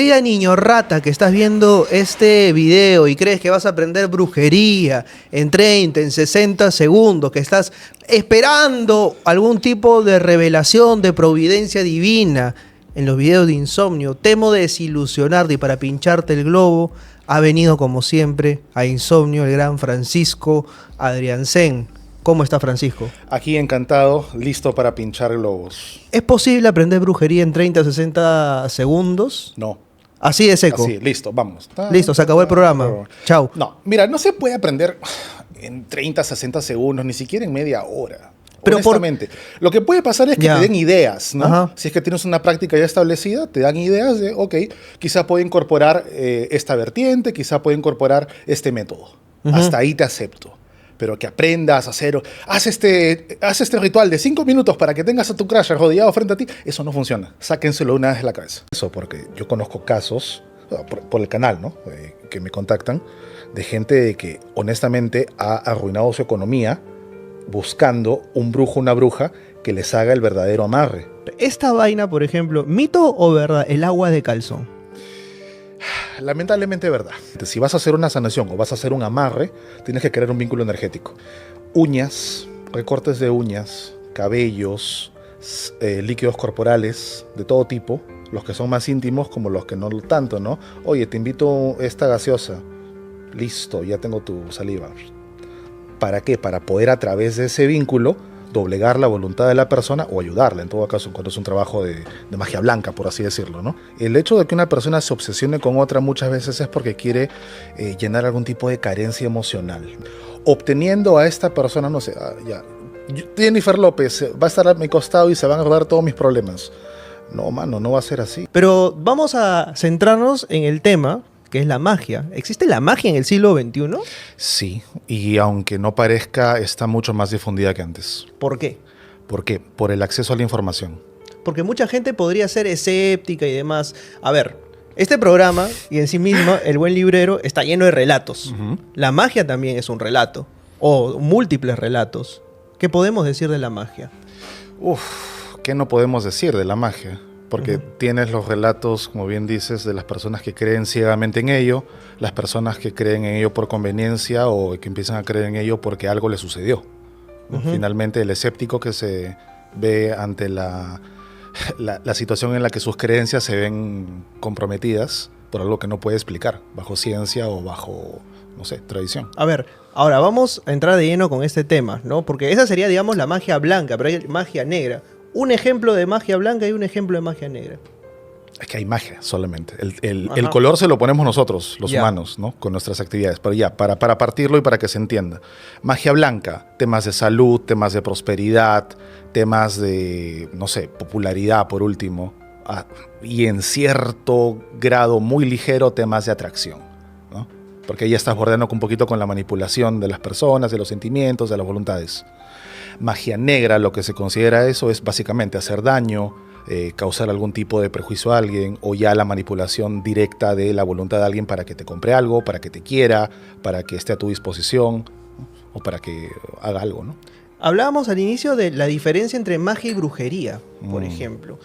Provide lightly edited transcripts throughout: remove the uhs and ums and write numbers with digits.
Querida niño rata que estás viendo este video y crees que vas a aprender brujería en 30, en 60 segundos, que estás esperando algún tipo de revelación de providencia divina en los videos de Insomnio, temo desilusionarte y para pincharte el globo ha venido como siempre a Insomnio el gran Francisco Adriancén. ¿Cómo está Francisco? Aquí encantado, listo para pinchar globos. ¿Es posible aprender brujería en 30 o 60 segundos? No. Así de seco. Así, listo, vamos. Listo, se acabó el programa. Chau. No, mira, no se puede aprender en 30, 60 segundos, ni siquiera en media hora. Pero honestamente, lo que puede pasar es que te den ideas, ¿no? Ajá. Si es que tienes una práctica ya establecida, te dan ideas de, ok, quizá puedo incorporar esta vertiente, quizá puedo incorporar este método. Hasta ahí te acepto. Pero que aprendas a hacer, haz este ritual de 5 minutos para que tengas a tu crush arrodillado frente a ti, eso no funciona. Sáquenselo una vez de la cabeza. Eso porque yo conozco casos, por el canal, ¿no? Que me contactan, de gente que honestamente ha arruinado su economía buscando un brujo, una bruja que les haga el verdadero amarre. Esta vaina, por ejemplo, ¿mito o verdad? El agua de calzón. Lamentablemente verdad. Si vas a hacer una sanación o vas a hacer un amarre, tienes que crear un vínculo energético. Uñas, recortes de uñas, cabellos, líquidos corporales de todo tipo, los que son más íntimos como los que no tanto, ¿no? Oye, te invito a esta gaseosa. Listo, ya tengo tu saliva. ¿Para qué? Para poder a través de ese vínculo doblegar la voluntad de la persona o ayudarla, en todo caso, cuando es un trabajo de magia blanca, por así decirlo, ¿no? El hecho de que una persona se obsesione con otra muchas veces es porque quiere llenar algún tipo de carencia emocional. Obteniendo a esta persona, no sé, Jennifer López va a estar a mi costado y se van a arreglar todos mis problemas. No, mano, no va a ser así. Pero vamos a centrarnos en el tema, que es la magia. ¿Existe la magia en el siglo XXI? Sí, y aunque no parezca, está mucho más difundida que antes. ¿Por qué? ¿Por qué? Por el acceso a la información. Porque mucha gente podría ser escéptica y demás. A ver, este programa y en sí mismo, El Buen Librero, está lleno de relatos. La magia también es un relato, o múltiples relatos. ¿Qué podemos decir de la magia? ¿Qué no podemos decir de la magia? Porque tienes los relatos, como bien dices, de las personas que creen ciegamente en ello, las personas que creen en ello por conveniencia o que empiezan a creer en ello porque algo les sucedió. Finalmente, el escéptico que se ve ante la situación en la que sus creencias se ven comprometidas por algo que no puede explicar, bajo ciencia o bajo, no sé, tradición. A ver, ahora vamos a entrar de lleno con este tema, ¿no? Porque esa sería, digamos, la magia blanca, pero hay magia negra. Un ejemplo de magia blanca y un ejemplo de magia negra. Es que hay magia solamente. El color se lo ponemos nosotros, los humanos, ¿no? Con nuestras actividades. Pero ya, para partirlo y para que se entienda. Magia blanca, temas de salud, temas de prosperidad, temas de, no sé, popularidad por último. Y en cierto grado muy ligero, temas de atracción, ¿no? Porque ahí estás bordeando un poquito con la manipulación de las personas, de los sentimientos, de las voluntades. Magia negra, lo que se considera eso es básicamente hacer daño, causar algún tipo de prejuicio a alguien o ya la manipulación directa de la voluntad de alguien para que te compre algo, para que te quiera, para que esté a tu disposición o para que haga algo, ¿no? Hablábamos al inicio de la diferencia entre magia y brujería, por ejemplo.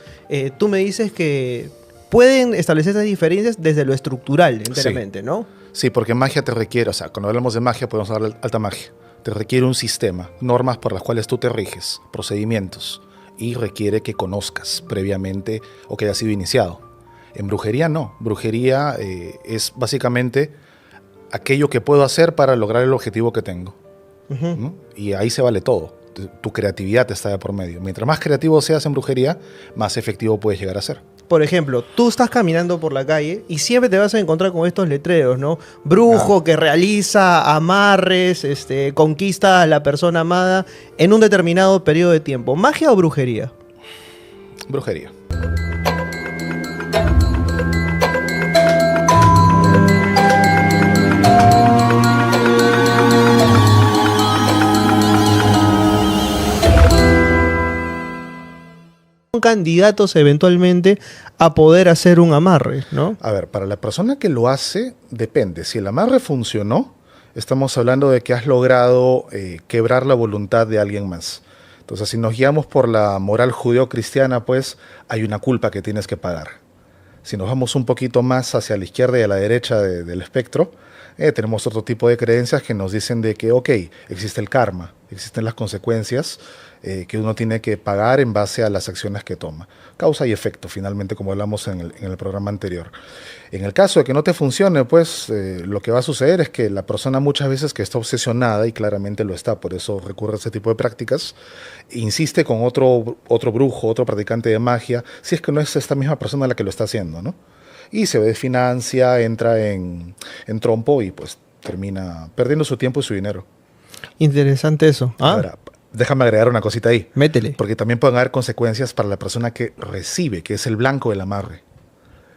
Tú me dices que pueden establecer esas diferencias desde lo estructural enteramente, sí. ¿no? Sí, porque magia te requiere, o sea, cuando hablamos de magia podemos hablar de alta magia. Te requiere un sistema, normas por las cuales tú te riges, procedimientos, y requiere que conozcas previamente o que hayas sido iniciado. En brujería no. Brujería es básicamente aquello que puedo hacer para lograr el objetivo que tengo. ¿No? Y ahí se vale todo. Tu creatividad está de por medio. Mientras más creativo seas en brujería, más efectivo puedes llegar a ser. Por ejemplo, tú estás caminando por la calle y siempre te vas a encontrar con estos letreros, ¿no? Brujo que realiza amarres, conquista a la persona amada en un determinado periodo de tiempo. ¿Magia o brujería? Brujería. Candidatos eventualmente a poder hacer un amarre, ¿no? A ver, para la persona que lo hace, depende. Si el amarre funcionó, estamos hablando de que has logrado quebrar la voluntad de alguien más. Entonces, si nos guiamos por la moral judeo-cristiana, pues hay una culpa que tienes que pagar. Si nos vamos un poquito más hacia la izquierda y a la derecha del espectro, tenemos otro tipo de creencias que nos dicen de que, ok, existe el karma, existen las consecuencias que uno tiene que pagar en base a las acciones que toma. Causa y efecto, finalmente, como hablamos en el programa anterior. En el caso de que no te funcione, pues lo que va a suceder es que la persona muchas veces que está obsesionada, y claramente lo está, por eso recurre a ese tipo de prácticas, insiste con otro brujo, otro practicante de magia, si es que no es esta misma persona la que lo está haciendo, ¿no? Y se desfinancia, entra en trompo y pues termina perdiendo su tiempo y su dinero. Interesante eso. Ahora, déjame agregar una cosita ahí. Métele. Porque también pueden haber consecuencias para la persona que recibe, que es el blanco del amarre.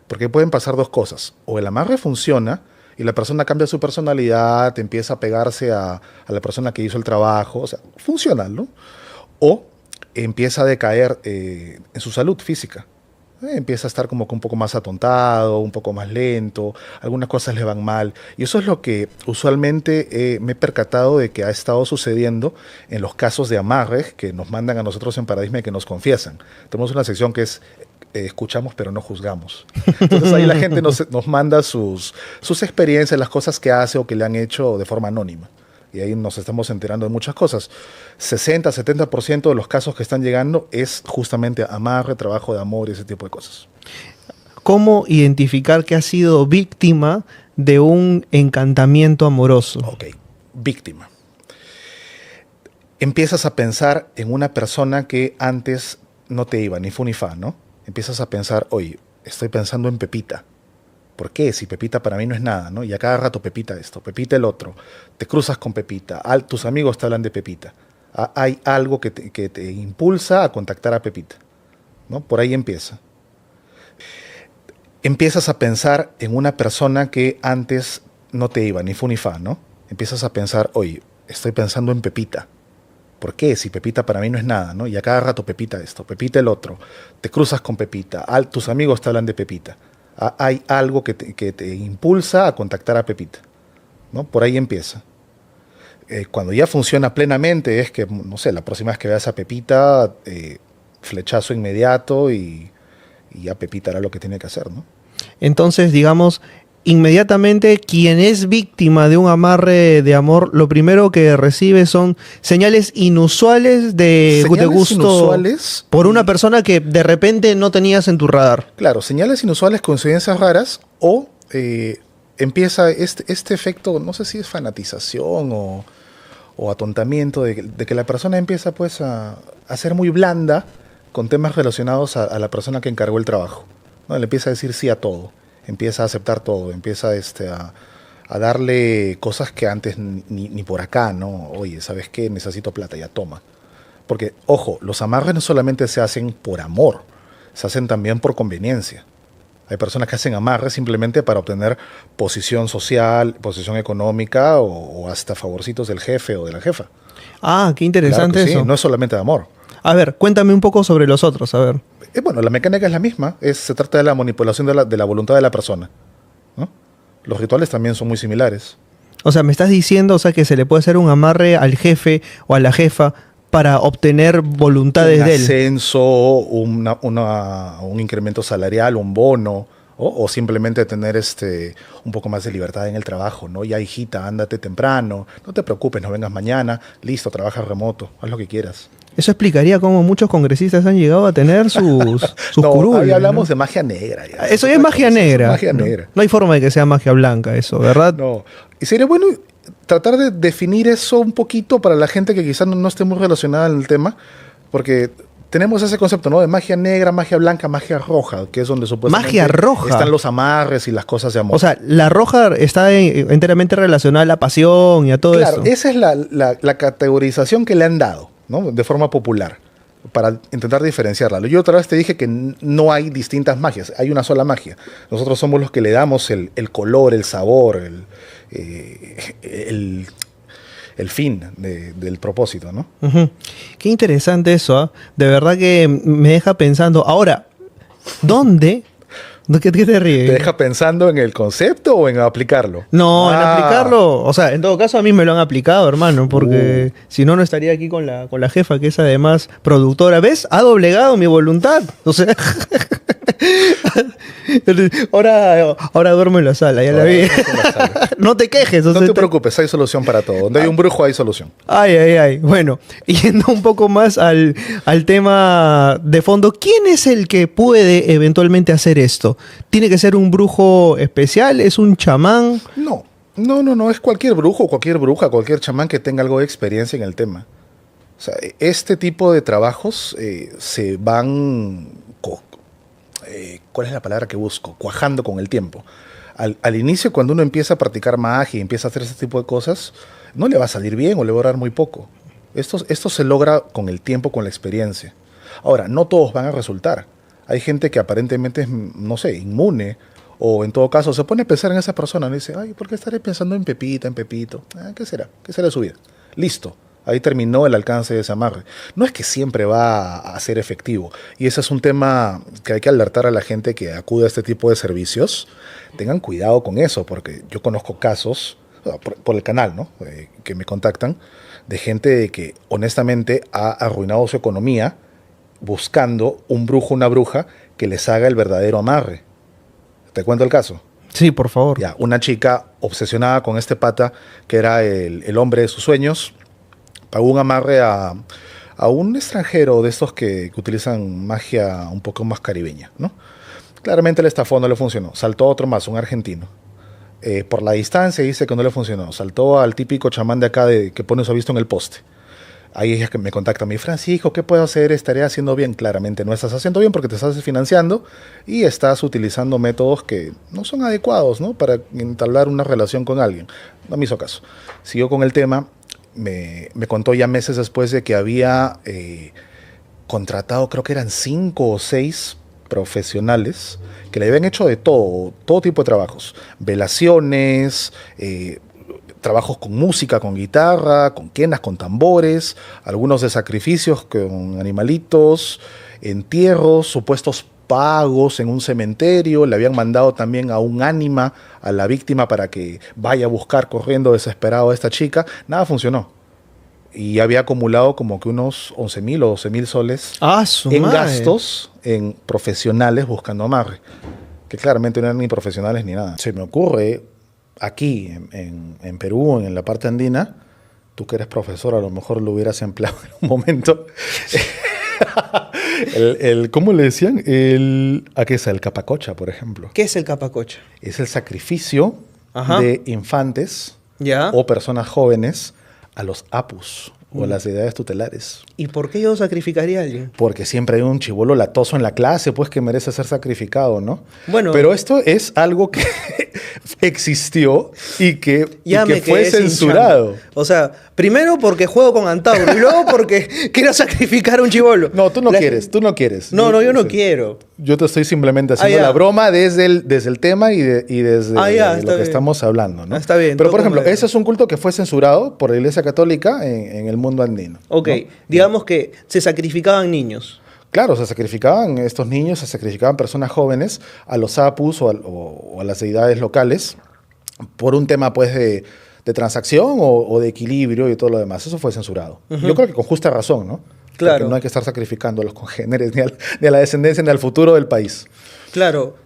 Porque pueden pasar dos cosas. O el amarre funciona y la persona cambia su personalidad, empieza a pegarse a la persona que hizo el trabajo, o sea, funciona, ¿no? O empieza a decaer en su salud física. Empieza a estar como que un poco más atontado, un poco más lento, algunas cosas le van mal. Y eso es lo que usualmente me he percatado de que ha estado sucediendo en los casos de amarres que nos mandan a nosotros en Paradigma y que nos confiesan. Tenemos una sección que es escuchamos pero no juzgamos. Entonces ahí la gente nos manda sus experiencias, las cosas que hace o que le han hecho de forma anónima. Y ahí nos estamos enterando de muchas cosas. 60-70% de los casos que están llegando es justamente amarre, trabajo de amor y ese tipo de cosas. ¿Cómo identificar que has sido víctima de un encantamiento amoroso? Ok, víctima. Empiezas a pensar en una persona que antes no te iba ni fu ni fa, ¿no? Empiezas a pensar, oye, estoy pensando en Pepita. ¿Por qué? Si Pepita para mí no es nada, ¿no? Y a cada rato Pepita esto, Pepita el otro. Te cruzas con Pepita, tus amigos te hablan de Pepita. Hay algo que te impulsa a contactar a Pepita, ¿no? Por ahí empieza. Empiezas a pensar en una persona que antes no te iba ni fu ni fa, ¿no? Empiezas a pensar, oye, estoy pensando en Pepita. ¿Por qué? Si Pepita para mí no es nada, ¿no? Y a cada rato Pepita esto, Pepita el otro. Te cruzas con Pepita, tus amigos te hablan de Pepita. Hay algo que te impulsa a contactar a Pepita, ¿no? Por ahí empieza. Cuando ya funciona plenamente es que, no sé, la próxima vez que veas a Pepita, flechazo inmediato y ya Pepita hará lo que tiene que hacer, ¿no? Entonces, digamos, inmediatamente quien es víctima de un amarre de amor, lo primero que recibe son señales inusuales de gusto inusuales por una persona que de repente no tenías en tu radar. Claro, señales inusuales, coincidencias raras o empieza este efecto, no sé si es fanatización o atontamiento de que la persona empieza pues a ser muy blanda con temas relacionados a la persona que encargó el trabajo, ¿no? Le empieza a decir sí a todo. Empieza a aceptar todo, empieza a darle cosas que antes ni por acá, ¿no? Oye, ¿sabes qué? Necesito plata, ya toma. Porque, ojo, los amarres no solamente se hacen por amor, se hacen también por conveniencia. Hay personas que hacen amarres simplemente para obtener posición social, posición económica o hasta favorcitos del jefe o de la jefa. Ah, qué interesante Claro que eso. sí, no es solamente de amor. A ver, cuéntame un poco sobre los otros, a ver. Bueno, la mecánica es la misma, se trata de la manipulación de la voluntad de la persona, ¿no? Los rituales también son muy similares. O sea, me estás diciendo, o sea, que se le puede hacer un amarre al jefe o a la jefa para obtener voluntades de él. Un ascenso, un incremento salarial, un bono, o simplemente tener un poco más de libertad en el trabajo, ¿no? Ya, hijita, ándate temprano, no te preocupes, no vengas mañana, listo, trabaja remoto, haz lo que quieras. Eso explicaría cómo muchos congresistas han llegado a tener sus no, curules. Ahí hablamos, ¿no? de magia negra. Ya. Eso ya es magia negra. Magia negra. No hay forma de que sea magia blanca eso, ¿verdad? No. Y sería bueno tratar de definir eso un poquito para la gente que quizás no esté muy relacionada en el tema, porque tenemos ese concepto, ¿no? De magia negra, magia blanca, magia roja, que es donde supuestamente magia roja. Están los amarres y las cosas de amor. O sea, la roja está enteramente relacionada a la pasión y a todo eso. Claro, esa es la categorización que le han dado, ¿no? De forma popular, para intentar diferenciarla. Yo otra vez te dije que no hay distintas magias, hay una sola magia. Nosotros somos los que le damos el color, el sabor, el fin del propósito, ¿no? Uh-huh. Qué interesante eso, ¿eh? De verdad que me deja pensando. Ahora, ¿dónde? ¿Qué te ríes? ¿Te deja pensando en el concepto o en aplicarlo? No, en aplicarlo. O sea, en todo caso a mí me lo han aplicado, hermano, porque si no, no estaría aquí con la jefa, que es además productora. ¿Ves? Ha doblegado mi voluntad. O sea, Ahora duermo en la sala, ya la vi. No te quejes. No te preocupes, hay solución para todo. Donde hay un brujo hay solución. Ay. Bueno, yendo un poco más al tema de fondo, ¿quién es el que puede eventualmente hacer esto? ¿Tiene que ser un brujo especial? ¿Es un chamán? No. Es cualquier brujo, cualquier bruja, cualquier chamán que tenga algo de experiencia en el tema. O sea, este tipo de trabajos se van... ¿cuál es la palabra que busco? Cuajando con el tiempo. Al inicio, cuando uno empieza a practicar magia y empieza a hacer ese tipo de cosas, no le va a salir bien o le va a durar muy poco. Esto se logra con el tiempo, con la experiencia. Ahora, no todos van a resultar. Hay gente que aparentemente es, no sé, inmune, o en todo caso se pone a pensar en esa persona y dice, ay, ¿por qué estaré pensando en Pepita, en Pepito? ¿Qué será? ¿Qué será de su vida? Listo. Ahí terminó el alcance de ese amarre. No es que siempre va a ser efectivo. Y ese es un tema que hay que alertar a la gente que acude a este tipo de servicios. Tengan cuidado con eso, porque yo conozco casos, por el canal, ¿no? Que me contactan, de gente que honestamente ha arruinado su economía buscando un brujo, una bruja que les haga el verdadero amarre. ¿Te cuento el caso? Sí, por favor. Ya, una chica obsesionada con este pata, que era el hombre de sus sueños, pagó un amarre a un extranjero de estos que utilizan magia un poco más caribeña, ¿no? Claramente el estafón no le funcionó. Saltó a otro más, un argentino. Por la distancia dice que no le funcionó. Saltó al típico chamán de acá que pone su aviso en el poste. Ahí ella que me contacta, me dice, Francisco, ¿qué puedo hacer? ¿Estaré haciendo bien? Claramente no estás haciendo bien porque te estás financiando y estás utilizando métodos que no son adecuados, ¿no? Para entablar una relación con alguien. No me hizo caso. Siguió con el tema. Me contó ya meses después de que había contratado, creo que eran 5 o 6 profesionales que le habían hecho de todo tipo de trabajos. Velaciones, trabajos con música, con guitarra, con quenas, con tambores, algunos de sacrificios con animalitos, entierros, supuestos pagos en un cementerio, le habían mandado también a un ánima a la víctima para que vaya a buscar corriendo desesperado a esta chica. Nada funcionó. Y había acumulado como que unos 11.000 o 12.000 soles en gastos en profesionales buscando amarre, que claramente no eran ni profesionales ni nada. Se me ocurre aquí en Perú, en la parte andina, tú que eres profesor, a lo mejor lo hubieras empleado en un momento. ¿Cómo le decían? ¿A qué es el capacocha, por ejemplo? ¿Qué es el capacocha? Es el sacrificio de infantes o personas jóvenes a los apus o a las deidades tutelares. ¿Y por qué yo sacrificaría a alguien? Porque siempre hay un chibolo latoso en la clase, pues, que merece ser sacrificado, ¿no? Bueno, pero esto es algo que existió y que fue censurado. O sea, primero porque juego con Antauro y luego porque quiero sacrificar a un chibolo. No, tú no quieres. No, yo no quiero. Yo te estoy simplemente haciendo la broma desde el tema y desde lo que estamos hablando, ¿no? Está bien. Pero, por ejemplo, ese es un culto que fue censurado por la Iglesia Católica en el mundo andino. Ok, ¿no? Digamos que se sacrificaban niños. Claro, se sacrificaban estos niños, se sacrificaban personas jóvenes a los apus o a las deidades locales por un tema, pues, de transacción o de equilibrio y todo lo demás. Eso fue censurado. Yo creo que con justa razón, ¿no? Claro. Porque no hay que estar sacrificando a los congéneres ni a la descendencia ni al futuro del país. Claro,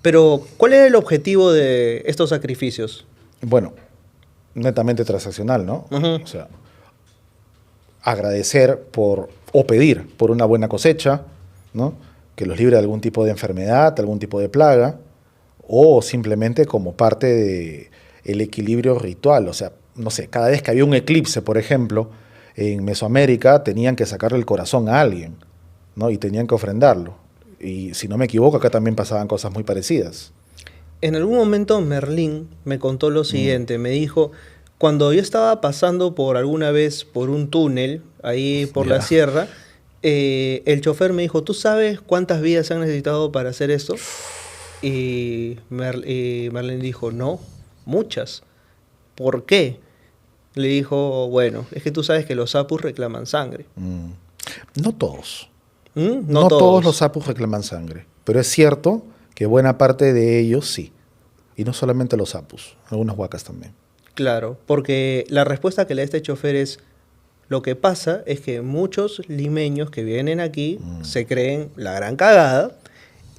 pero ¿cuál era el objetivo de estos sacrificios? Bueno, netamente transaccional, ¿no? O sea, agradecer o pedir por una buena cosecha, ¿no? Que los libre de algún tipo de enfermedad, algún tipo de plaga, o simplemente como parte del equilibrio ritual. O sea, no sé, cada vez que había un eclipse, por ejemplo, en Mesoamérica, tenían que sacarle el corazón a alguien, ¿no? Y tenían que ofrendarlo. Y si no me equivoco, acá también pasaban cosas muy parecidas. En algún momento Merlín me contó lo siguiente, me dijo, cuando yo estaba pasando alguna vez por un túnel, ahí por la sierra, el chofer me dijo, ¿tú sabes cuántas vidas se han necesitado para hacer esto? Y Merlín dijo, no, muchas. ¿Por qué? Le dijo, bueno, es que tú sabes que los apus reclaman sangre. No todos. No todos los apus reclaman sangre, pero es cierto que buena parte de ellos sí. Y no solamente los apus, algunas huacas también. Claro, porque la respuesta que le da este chofer es, lo que pasa es que muchos limeños que vienen aquí se creen la gran cagada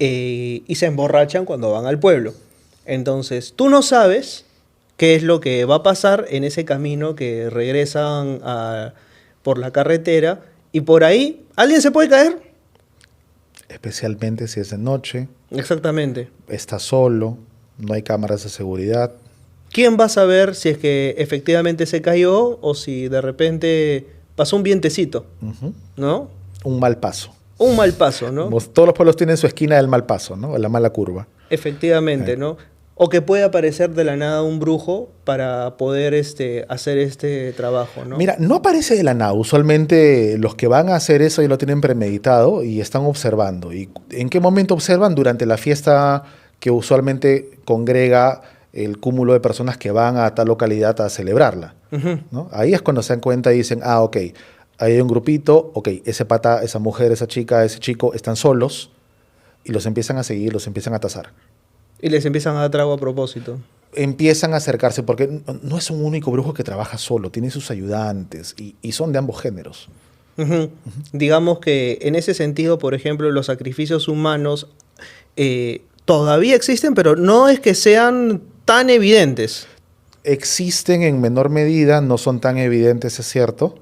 y se emborrachan cuando van al pueblo. Entonces, tú no sabes qué es lo que va a pasar en ese camino que regresan por la carretera y por ahí alguien se puede caer. Especialmente si es de noche, Exactamente. está solo, no hay cámaras de seguridad. ¿Quién va a saber si es que efectivamente se cayó o si de repente pasó un vientecito, Ujú. ¿no? Un mal paso. Un mal paso, ¿no? Como todos los pueblos tienen su esquina del mal paso, ¿no? La mala curva. Efectivamente, ¿no? O que puede aparecer de la nada un brujo para poder hacer este trabajo, ¿no? Mira, no aparece de la nada. Usualmente los que van a hacer eso ya lo tienen premeditado y están observando. ¿Y en qué momento observan? Durante la fiesta que usualmente congrega el cúmulo de personas que van a tal localidad a celebrarla, Ujú. ¿no? Ahí es cuando se dan cuenta y dicen, ah, ok, ahí hay un grupito, ok, ese pata, esa mujer, esa chica, ese chico están solos y los empiezan a seguir, los empiezan a tasar. Y les empiezan a dar trago a propósito. Empiezan a acercarse porque no es un único brujo que trabaja solo, tiene sus ayudantes y son de ambos géneros. Ujú. Digamos que en ese sentido, por ejemplo, los sacrificios humanos todavía existen, pero no es que sean tan evidentes. Existen en menor medida, no son tan evidentes, es cierto,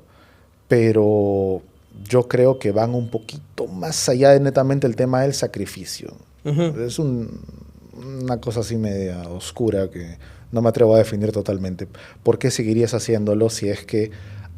pero yo creo que van un poquito más allá de netamente el tema del sacrificio. Ujú. Es una cosa así media oscura que no me atrevo a definir totalmente. ¿Por qué seguirías haciéndolo si es que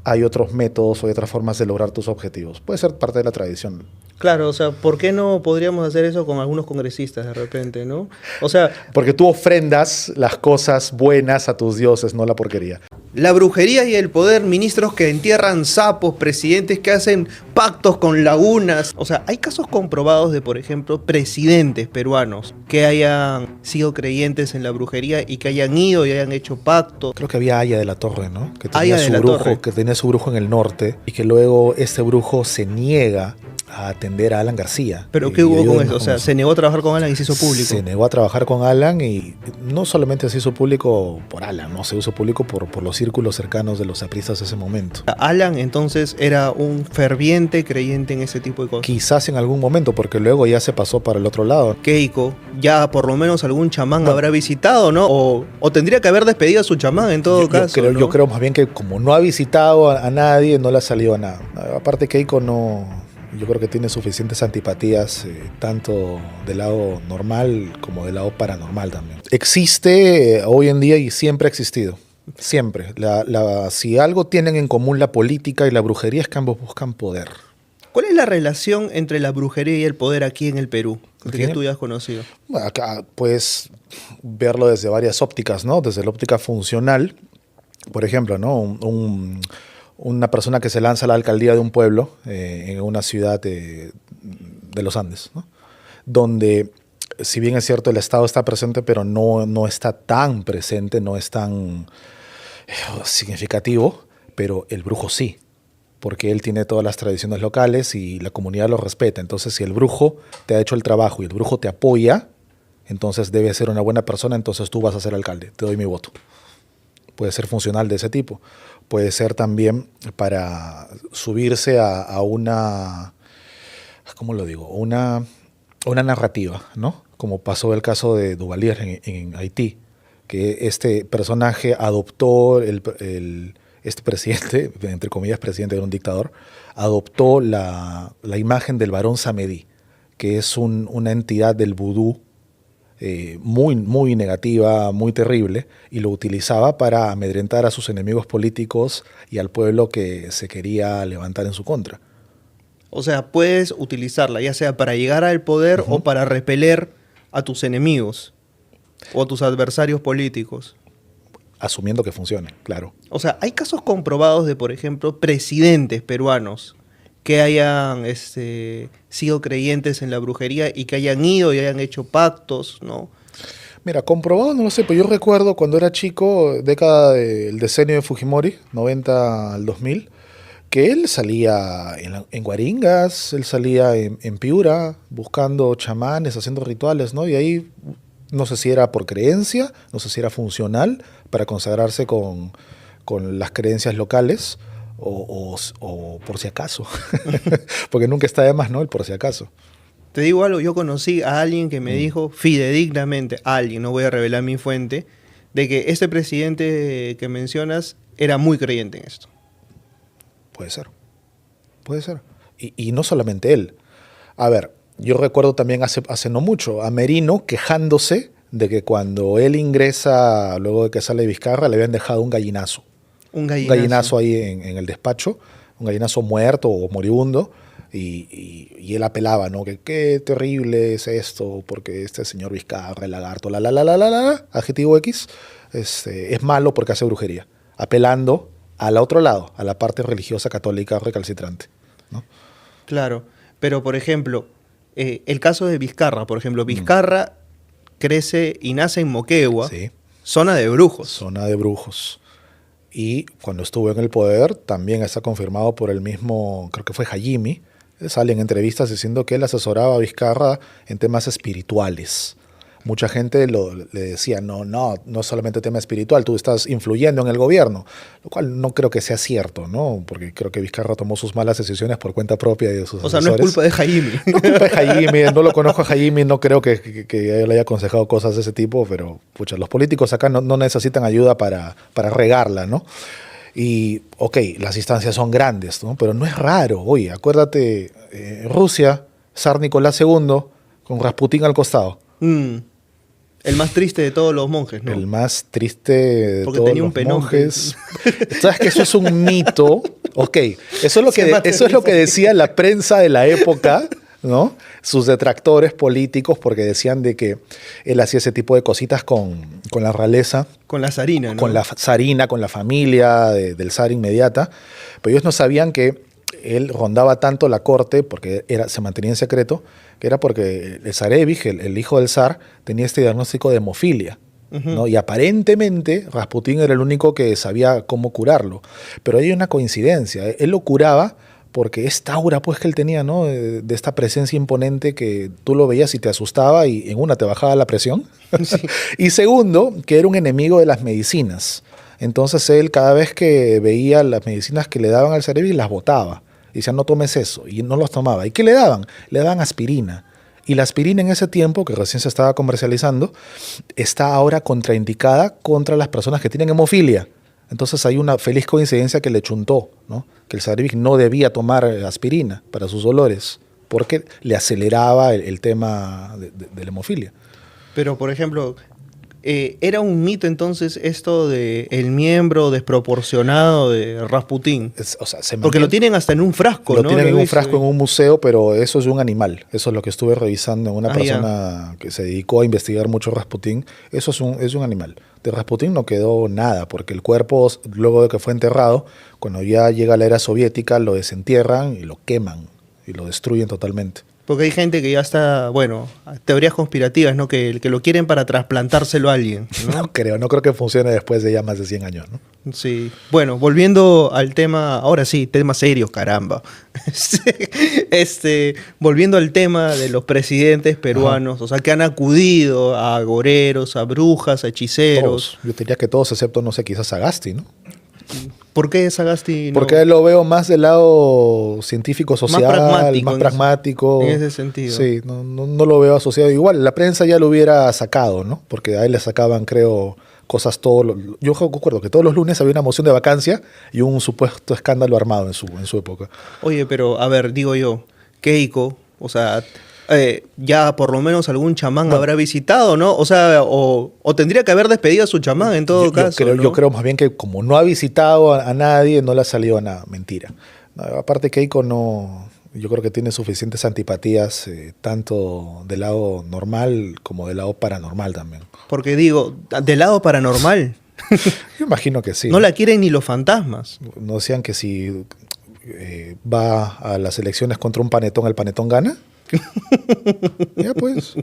hay otros métodos o hay otras formas de lograr tus objetivos? Puede ser parte de la tradición. Claro, o sea, ¿por qué no podríamos hacer eso con algunos congresistas de repente, no? O sea, Porque tú ofrendas las cosas buenas a tus dioses, no la porquería. la brujería y el poder, ministros que entierran sapos, presidentes que hacen pactos con lagunas. O sea, hay casos comprobados de, por ejemplo, presidentes peruanos que hayan sido creyentes en la brujería y que hayan ido y hayan hecho pactos. Creo que había Aya de la Torre, ¿no? Que tenía Aya de su la brujo, Torre. que tenía su brujo en el norte y que luego este brujo se niega a atender a Alan García. ¿Pero Y qué hubo con ayúdenos eso? O sea, se negó a trabajar con Alan y se hizo público. Se negó a trabajar con Alan y no solamente se hizo público por Alan, ¿no? Se hizo público por los círculos cercanos de los apristas de ese momento. Alan entonces era un ferviente creyente en ese tipo de cosas. Quizás en algún momento, porque luego ya se pasó para el otro lado. Keiko, ya por lo menos algún chamán No. habrá visitado, ¿no? O tendría que haber despedido a su chamán en todo caso. ¿no? Yo creo más bien que como no ha visitado a nadie, no le ha salido a nada. Aparte Keiko no... Yo creo que tiene suficientes antipatías, tanto del lado normal como del lado paranormal también. Existe hoy en día y siempre ha existido. Siempre. Si algo tienen en común la política y la brujería es que ambos buscan poder. ¿Cuál es la relación entre la brujería y el poder aquí en el Perú? Que tú ya has conocido. Bueno, acá puedes verlo desde varias ópticas, ¿no? Desde la óptica funcional, por ejemplo, ¿no? Una persona que se lanza a la alcaldía de un pueblo en una ciudad de los Andes, ¿no? Donde, si bien es cierto, el Estado está presente, pero no está tan presente, no es tan significativo, pero el brujo sí, porque él tiene todas las tradiciones locales y la comunidad lo respeta. Entonces, si el brujo te ha hecho el trabajo y el brujo te apoya, entonces debe ser una buena persona, entonces tú vas a ser alcalde, te doy mi voto. Puede ser funcional de ese tipo. Puede ser también para subirse a una, ¿cómo lo digo? Una narrativa, ¿no? Como pasó el caso de Duvalier en Haití, que este personaje adoptó, este presidente, entre comillas presidente, era un dictador, adoptó la imagen del varón Samedi, que es una entidad del vudú, muy, muy negativa, muy terrible, y lo utilizaba para amedrentar a sus enemigos políticos y al pueblo que se quería levantar en su contra. O sea, puedes utilizarla ya sea para llegar al poder o para repeler a tus enemigos o a tus adversarios políticos. Asumiendo que funcione, claro. O sea, hay casos comprobados de, por ejemplo, presidentes peruanos que hayan sido creyentes en la brujería y que hayan ido y hayan hecho pactos, ¿no? Mira, comprobado no lo sé, pero yo recuerdo cuando era chico, década del decenio de Fujimori, 90 al 2000, que él salía en Guaringas, él salía en Piura, buscando chamanes, haciendo rituales, ¿no? Y ahí no sé si era por creencia, no sé si era funcional para consagrarse con las creencias locales, o por si acaso, porque nunca está de más, ¿no? El por si acaso. Te digo algo, yo conocí a alguien que me dijo fidedignamente, alguien, no voy a revelar mi fuente, de que este presidente que mencionas era muy creyente en esto. Puede ser, puede ser. Y no solamente él. A ver, yo recuerdo también hace no mucho a Merino quejándose de que cuando él ingresa, luego de que sale Vizcarra, le habían dejado un gallinazo. Un Un gallinazo. gallinazo ahí en el despacho, un gallinazo muerto o moribundo, y él apelaba, ¿no? Que qué terrible es esto, porque este señor Vizcarra, el lagarto, adjetivo X, es malo porque hace brujería, apelando al otro lado, a la parte religiosa católica recalcitrante, ¿no? Claro, pero por ejemplo, el caso de Vizcarra, por ejemplo, Vizcarra crece y nace en Moquegua, Sí, zona de brujos. zona de brujos. Y cuando estuvo en el poder, también está confirmado por el mismo, creo que fue Hayimi, sale en entrevistas diciendo que él asesoraba a Vizcarra en temas espirituales. Mucha gente le decía, no solamente tema espiritual, tú estás influyendo en el gobierno, lo cual no creo que sea cierto, ¿no? Porque creo que Vizcarra tomó sus malas decisiones por cuenta propia y de sus O sea, no es asesores. culpa de Jaime. No es culpa de Hayimi, no lo conozco a Hayimi, no creo que él haya aconsejado cosas de ese tipo, pero pucha, los políticos acá no necesitan ayuda para regarla, ¿no? Y, ok, las instancias son grandes, ¿no? Pero no es raro. Oye, acuérdate, Rusia, zar Nicolás II, con Rasputín al costado. El más triste de todos los monjes, ¿no? El más triste de Porque todos tenía un los penón, monjes. ¿Sabes que eso es un mito? Ok, eso es lo Se que, mata eso es lo risa. que decía la prensa de la época, ¿no? Sus detractores políticos, porque decían de que él hacía ese tipo de cositas con la realeza, Con la zarina, ¿no? con la zarina, con la familia del zar inmediata, pero ellos no sabían que él rondaba tanto la corte, porque se mantenía en secreto, que era porque el zarevich, el hijo del zar, tenía este diagnóstico de hemofilia, ¿no? Y aparentemente Rasputín era el único que sabía cómo curarlo, pero hay una coincidencia, él lo curaba porque esta aura pues que él tenía, ¿no? De esta presencia imponente que tú lo veías y te asustaba y en una te bajaba la presión. Sí. Y segundo, que era un enemigo de las medicinas. Entonces él cada vez que veía las medicinas que le daban al cerebro las botaba. Y decía, no tomes eso. Y no los tomaba. ¿Y qué le daban? Le daban aspirina. Y la aspirina en ese tiempo, que recién se estaba comercializando, está ahora contraindicada contra las personas que tienen hemofilia. Entonces hay una feliz coincidencia que le chuntó, ¿no? Que el zarevich no debía tomar aspirina para sus dolores, porque le aceleraba el tema de la hemofilia. Pero, por ejemplo, ¿era un mito entonces esto de el miembro desproporcionado de Rasputín? O sea, se Porque lo mantiene- tienen hasta en un frasco, Lo ¿no? tienen Lo en he un visto. frasco en un museo, pero eso es de un animal. Eso es lo que estuve revisando en una Ah, persona que se dedicó a investigar mucho Rasputín. Eso es un animal. De Rasputín no quedó nada, porque el cuerpo, luego de que fue enterrado, cuando ya llega la era soviética, lo desentierran y lo queman y lo destruyen totalmente. Porque hay gente que ya está, bueno, teorías conspirativas, ¿no? Que lo quieren para trasplantárselo a alguien, ¿no? No creo que funcione después de ya más de 100 años, ¿no? Sí. Bueno, volviendo al tema, ahora sí, temas serios, caramba. Volviendo al tema de los presidentes peruanos, o sea, que han acudido a agoreros, a brujas, a hechiceros. Todos. Yo diría que todos, excepto, no sé, quizás Sagasti, ¿no? ¿Por qué Sagasti no? Porque lo veo más del lado científico, social, más pragmático. En ese sentido. Sí, no lo veo asociado. Igual, la prensa ya lo hubiera sacado, ¿no? Porque a él le sacaban, creo, cosas yo recuerdo que todos los lunes había una moción de vacancia y un supuesto escándalo armado en su época. Oye, pero a ver, digo yo, Keiko, o sea, ya por lo menos algún chamán habrá visitado, ¿no? O sea, o tendría que haber despedido a su chamán en todo caso. ¿no? Yo creo más bien que como no ha visitado a nadie, no le ha salido nada. Mentira. No, aparte, Keiko no. Yo creo que tiene suficientes antipatías, tanto del lado normal como del lado paranormal también. Porque digo, del lado paranormal, Yo imagino que sí. no la quieren ni los fantasmas. ¿No decían que si va a las elecciones contra un panetón, el panetón gana? Ya pues.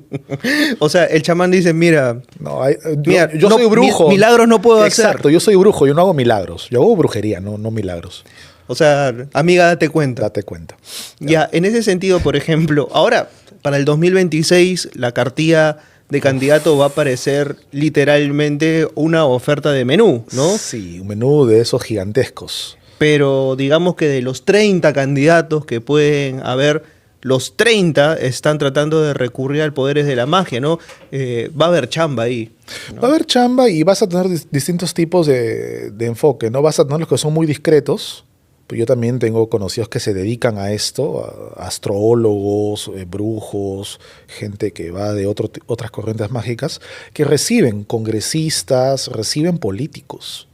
O sea, el chamán dice, mira, No, mira, yo no, soy brujo. milagros no puedo Exacto, hacer. yo soy brujo, yo no hago milagros. Yo hago brujería, no milagros. O sea, amiga, date cuenta. Date cuenta. Ya, en ese sentido, por ejemplo, ahora, para el 2026, la cartilla de candidato va a aparecer literalmente una oferta de menú, ¿no? Sí, un menú de esos gigantescos. Pero digamos que de los 30 candidatos que pueden haber, los 30 están tratando de recurrir al poderes de la magia, ¿no? Va a haber chamba ahí, ¿no? Va a haber chamba y vas a tener distintos tipos de enfoque, ¿no? Vas a tener los que son muy discretos. Pues yo también tengo conocidos que se dedican a esto, astrólogos, brujos, gente que va de otras corrientes mágicas, que reciben congresistas, reciben políticos.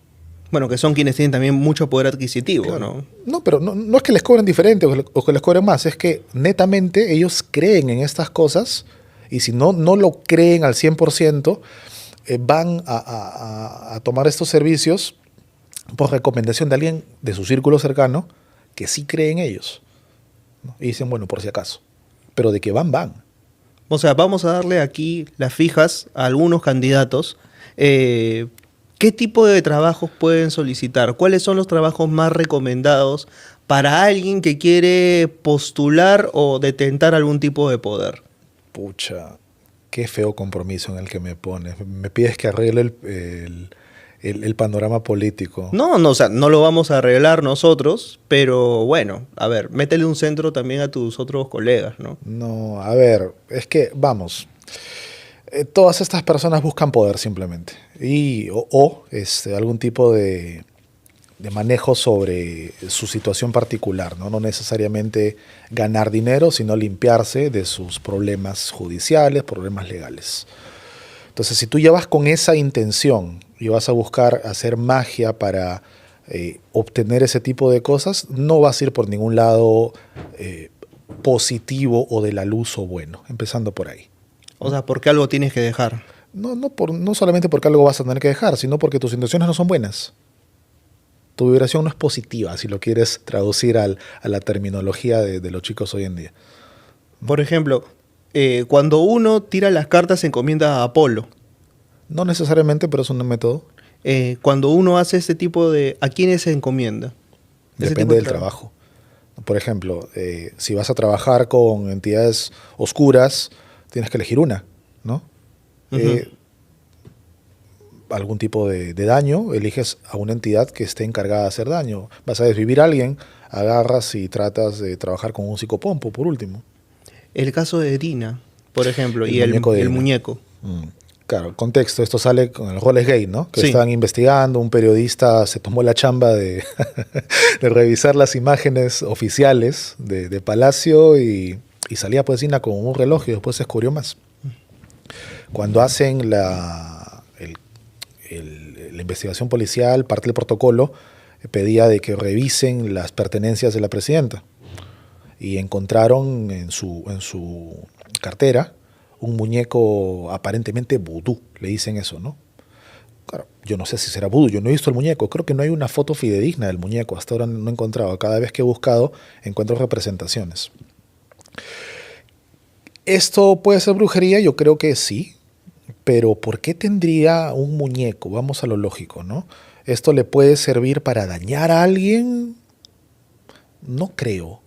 Bueno, que son quienes tienen también mucho poder adquisitivo, Claro. ¿no? No, pero no es que les cobren diferente o que les cobren más, es que netamente ellos creen en estas cosas y si no lo creen al 100%, van a tomar estos servicios por recomendación de alguien de su círculo cercano que sí cree en ellos, ¿no? Y dicen, bueno, por si acaso. Pero de que van. O sea, vamos a darle aquí las fijas a algunos candidatos. ¿Qué tipo de trabajos pueden solicitar? ¿Cuáles son los trabajos más recomendados para alguien que quiere postular o detentar algún tipo de poder? Pucha, qué feo compromiso en el que me pones. Me pides que arregle el panorama político. No, o sea, no lo vamos a arreglar nosotros, pero bueno, a ver, métele un centro también a tus otros colegas, ¿no? No, a ver, es que, vamos, todas estas personas buscan poder simplemente. O algún tipo de manejo sobre su situación particular, ¿no? No necesariamente ganar dinero, sino limpiarse de sus problemas judiciales, problemas legales. Entonces, si tú ya vas con esa intención y vas a buscar hacer magia para obtener ese tipo de cosas, no vas a ir por ningún lado positivo o de la luz o bueno, empezando por ahí. O sea, porque algo tienes que dejar. No solamente porque algo vas a tener que dejar, sino porque tus intenciones no son buenas. Tu vibración no es positiva, si lo quieres traducir a la terminología de los chicos hoy en día. Por ejemplo, cuando uno tira las cartas se encomienda a Apolo. No necesariamente, pero es un método. Cuando uno hace este tipo de... ¿A quiénes se encomienda? Ese tipo Depende de del trabajo. Por ejemplo, si vas a trabajar con entidades oscuras, tienes que elegir una, ¿no? Algún tipo de daño, eliges a una entidad que esté encargada de hacer daño. Vas a desvivir a alguien, agarras y tratas de trabajar con un psicopompo, por último. El caso de Dina, por ejemplo, y muñeco de el Dina. muñeco. Claro, el contexto, esto sale con el Rolesgate, ¿no? Que Sí. estaban investigando, un periodista se tomó la chamba de revisar las imágenes oficiales de Palacio y salía pues Dina con un reloj y después se descubrió más. Cuando hacen la investigación policial, parte del protocolo, pedía de que revisen las pertenencias de la presidenta y encontraron en su cartera un muñeco aparentemente vudú, le dicen eso, ¿no? Claro, yo no sé si será vudú, yo no he visto el muñeco, creo que no hay una foto fidedigna del muñeco, hasta ahora no he encontrado, cada vez que he buscado encuentro representaciones. ¿Esto puede ser brujería? Yo creo que sí, pero ¿por qué tendría un muñeco? Vamos a lo lógico, ¿no? ¿Esto le puede servir para dañar a alguien? No creo,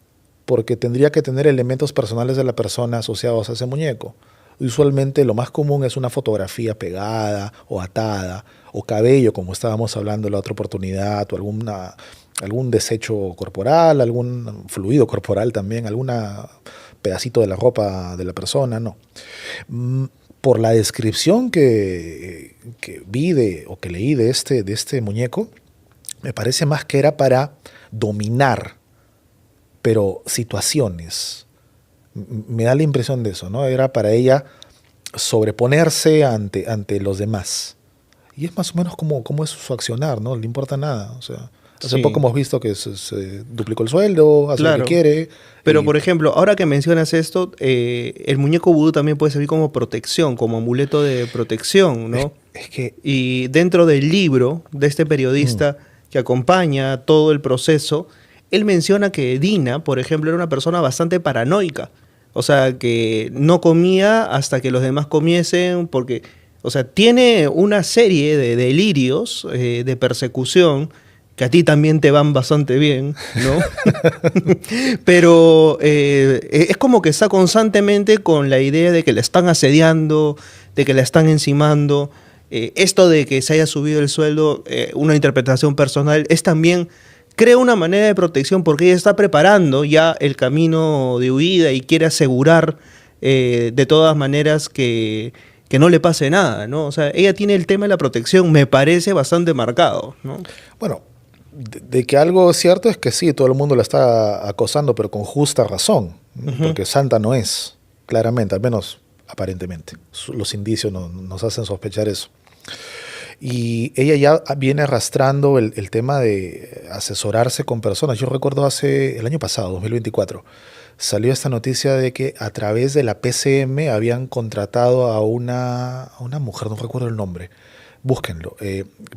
porque tendría que tener elementos personales de la persona asociados a ese muñeco. Usualmente lo más común es una fotografía pegada o atada, o cabello, como estábamos hablando en la otra oportunidad, o algún desecho corporal, algún fluido corporal también, algún pedacito de la ropa de la persona, no. Por la descripción que vi o que leí de este muñeco, me parece más que era para dominar, pero situaciones. Me da la impresión de eso, ¿no? Era para ella sobreponerse ante los demás. Y es más o menos como es su accionar, ¿no? Le importa nada. O sea, hace poco hemos visto que se duplicó el sueldo, hace lo que quiere. Pero, por ejemplo, ahora que mencionas esto, el muñeco vudú también puede servir como protección, como amuleto de protección, ¿no? Es que... Y dentro del libro de este periodista que acompaña todo el proceso, él menciona que Dina, por ejemplo, era una persona bastante paranoica. O sea, que no comía hasta que los demás comiesen, porque, o sea, tiene una serie de delirios de persecución que a ti también te van bastante bien, ¿no? Pero es como que está constantemente con la idea de que la están asediando, de que la están encimando. Esto de que se haya subido el sueldo, una interpretación personal, es también crea una manera de protección porque ella está preparando ya el camino de huida y quiere asegurar de todas maneras que no le pase nada, ¿no? O sea, ella tiene el tema de la protección, me parece bastante marcado, ¿no? Bueno, de que algo es cierto es que sí, todo el mundo la está acosando, pero con justa razón, ¿no? Porque santa no es, claramente, al menos aparentemente. Los indicios nos hacen sospechar eso. Y ella ya viene arrastrando el tema de asesorarse con personas. Yo recuerdo el año pasado, 2024, salió esta noticia de que a través de la PCM habían contratado a una mujer, no recuerdo el nombre, búsquenlo,